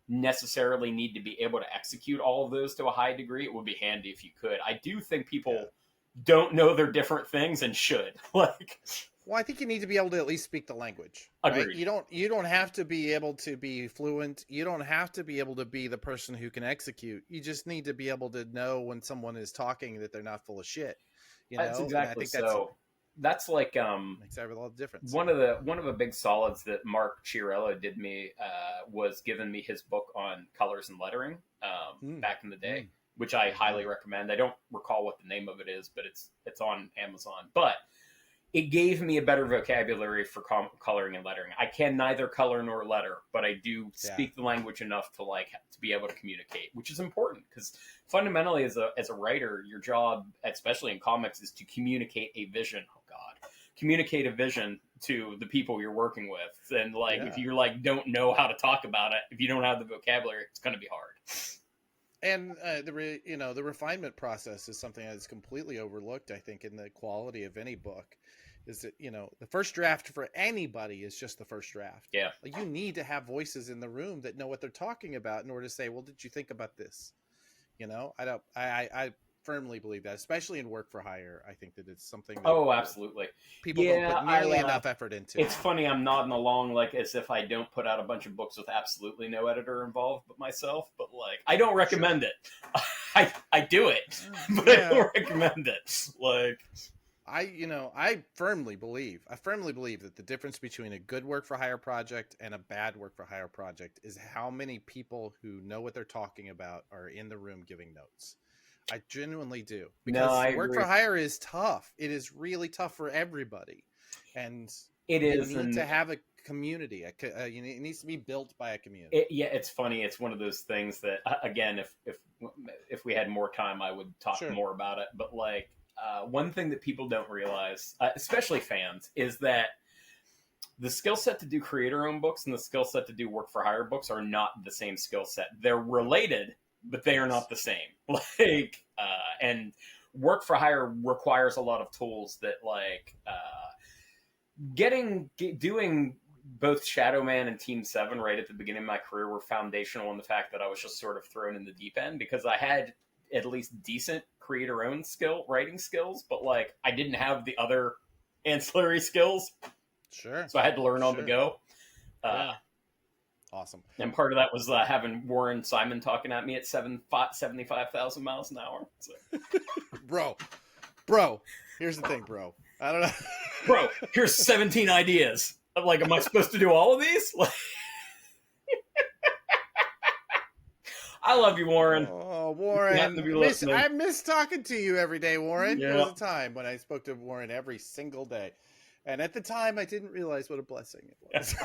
[SPEAKER 1] necessarily need to be able to execute all of those to a high degree, it would be handy if you could. I do think people don't know they're different things and should. Well,
[SPEAKER 2] I think you need to be able to at least speak the language.
[SPEAKER 1] Agreed.
[SPEAKER 2] Right? You don't have to be able to be fluent. You don't have to be able to be the person who can execute. You just need to be able to know when someone is talking that they're not full of shit.
[SPEAKER 1] That's exactly so. That's like
[SPEAKER 2] makes a lot of difference.
[SPEAKER 1] One of the big solids that Mark Chiarello did me was giving me his book on colors and lettering back in the day, which I highly recommend. I don't recall what the name of it is, but it's on Amazon. But it gave me a better vocabulary for coloring and lettering. I can neither color nor letter, but I do speak the language enough to be able to communicate, which is important because fundamentally, as a writer, your job, especially in comics, is to communicate a vision. Communicate a vision to the people you're working with, and if you don't know how to talk about it, if you don't have the vocabulary, it's going to be hard.
[SPEAKER 2] And the refinement process is something that's completely overlooked, I think, in the quality of any book. Is that the first draft for anybody is just the first draft.
[SPEAKER 1] Yeah,
[SPEAKER 2] you need to have voices in the room that know what they're talking about in order to say, well, did you think about this? I firmly believe that, especially in work for hire. I think that it's something that
[SPEAKER 1] absolutely
[SPEAKER 2] people don't put nearly enough effort into.
[SPEAKER 1] It's funny, I'm nodding along as if I don't put out a bunch of books with absolutely no editor involved but myself, but I don't recommend it. I do it, but I don't recommend it.
[SPEAKER 2] I firmly believe that the difference between a good work for hire project and a bad work for hire project is how many people who know what they're talking about are in the room giving notes. I genuinely do, because work for hire is tough. It is really tough for everybody, and
[SPEAKER 1] it is.
[SPEAKER 2] You need to have a community. It needs to be built by a community.
[SPEAKER 1] It's funny. It's one of those things that, again, if we had more time, I would talk more about it. But one thing that people don't realize, especially fans, is that the skill set to do creator-owned books and the skill set to do work for hire books are not the same skill set. They're related, but they are not the same. And work for hire requires a lot of tools that doing both Shadow Man and Team 7 right at the beginning of my career were foundational in the fact that I was just sort of thrown in the deep end, because I had at least decent creator-owned writing skills, but I didn't have the other ancillary skills.
[SPEAKER 2] Sure.
[SPEAKER 1] So I had to learn on the go.
[SPEAKER 2] Awesome.
[SPEAKER 1] And part of that was having Warren Simon talking at me at 75,000 miles an hour. So.
[SPEAKER 2] Bro, here's the thing, bro. I don't know.
[SPEAKER 1] Bro, here's 17 ideas. I'm am I supposed to do all of these? I love you, Warren.
[SPEAKER 2] Oh, Warren. I miss talking to you every day, Warren. Yeah. There was a time when I spoke to Warren every single day. And at the time, I didn't realize what a blessing it was.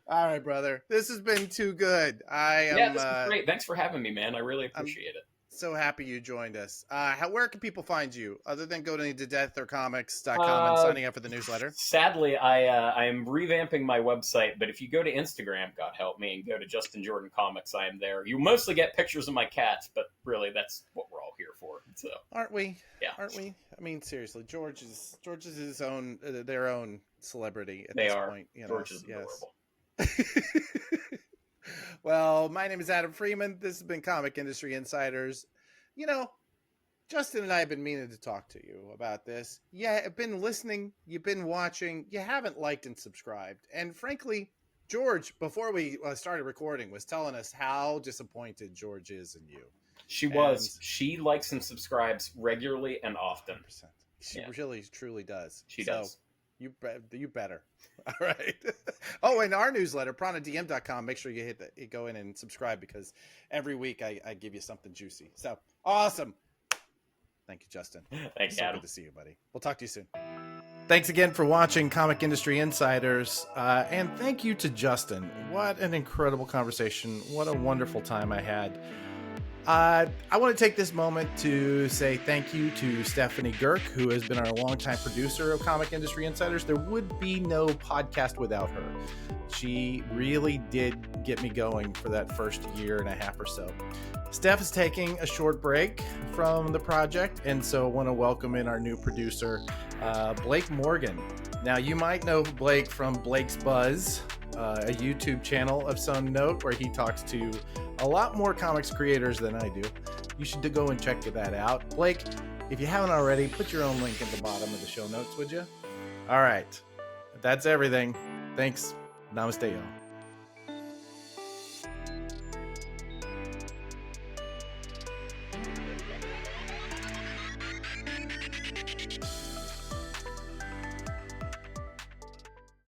[SPEAKER 2] All right, brother. This has been too good.
[SPEAKER 1] This is great. Thanks for having me, man. I really appreciate it.
[SPEAKER 2] So happy you joined us. Where can people find you other than going to deathercomics.com and signing up for the newsletter?
[SPEAKER 1] Sadly, I am revamping my website, but if you go to Instagram, God help me, and go to Justin Jordan Comics, I am there. You mostly get pictures of my cats, but really, that's what we're all here for. So,
[SPEAKER 2] aren't we?
[SPEAKER 1] Yeah,
[SPEAKER 2] aren't we? I mean, seriously, George is his own, their own celebrity at
[SPEAKER 1] they
[SPEAKER 2] this
[SPEAKER 1] are.
[SPEAKER 2] point. You know,
[SPEAKER 1] George is adorable.
[SPEAKER 2] Well, my name is Adam Freeman. This has been Comic Industry Insiders. You know, Justin and I have been meaning to talk to you about this. Yeah, I've been listening. You've been watching. You haven't liked and subscribed. And frankly, George, before we started recording, was telling us how disappointed George is in you.
[SPEAKER 1] She likes and subscribes regularly and often.
[SPEAKER 2] 100%. She really, truly does.
[SPEAKER 1] She does.
[SPEAKER 2] You better. All right. Oh, and our newsletter, pranadm.com. Make sure you go in and subscribe, because every week I give you something juicy. So awesome. Thank you, Justin.
[SPEAKER 1] Thanks, Adam.
[SPEAKER 2] Good to see you, buddy. We'll talk to you soon. Thanks again for watching Comic Industry Insiders. And thank you to Justin. What an incredible conversation. What a wonderful time I had. I want to take this moment to say thank you to Stephanie Gerk, who has been our longtime producer of Comic Industry Insiders. There would be no podcast without her. She really did get me going for that first year and a half or so. Steph is taking a short break from the project, and so I want to welcome in our new producer, Blake Morgan. Now, you might know Blake from Blake's Buzz, a YouTube channel of some note where he talks to a lot more comics creators than I do. You should go and check that out. Blake, if you haven't already, put your own link at the bottom of the show notes, would you? All right. That's everything. Thanks. Namaste, y'all.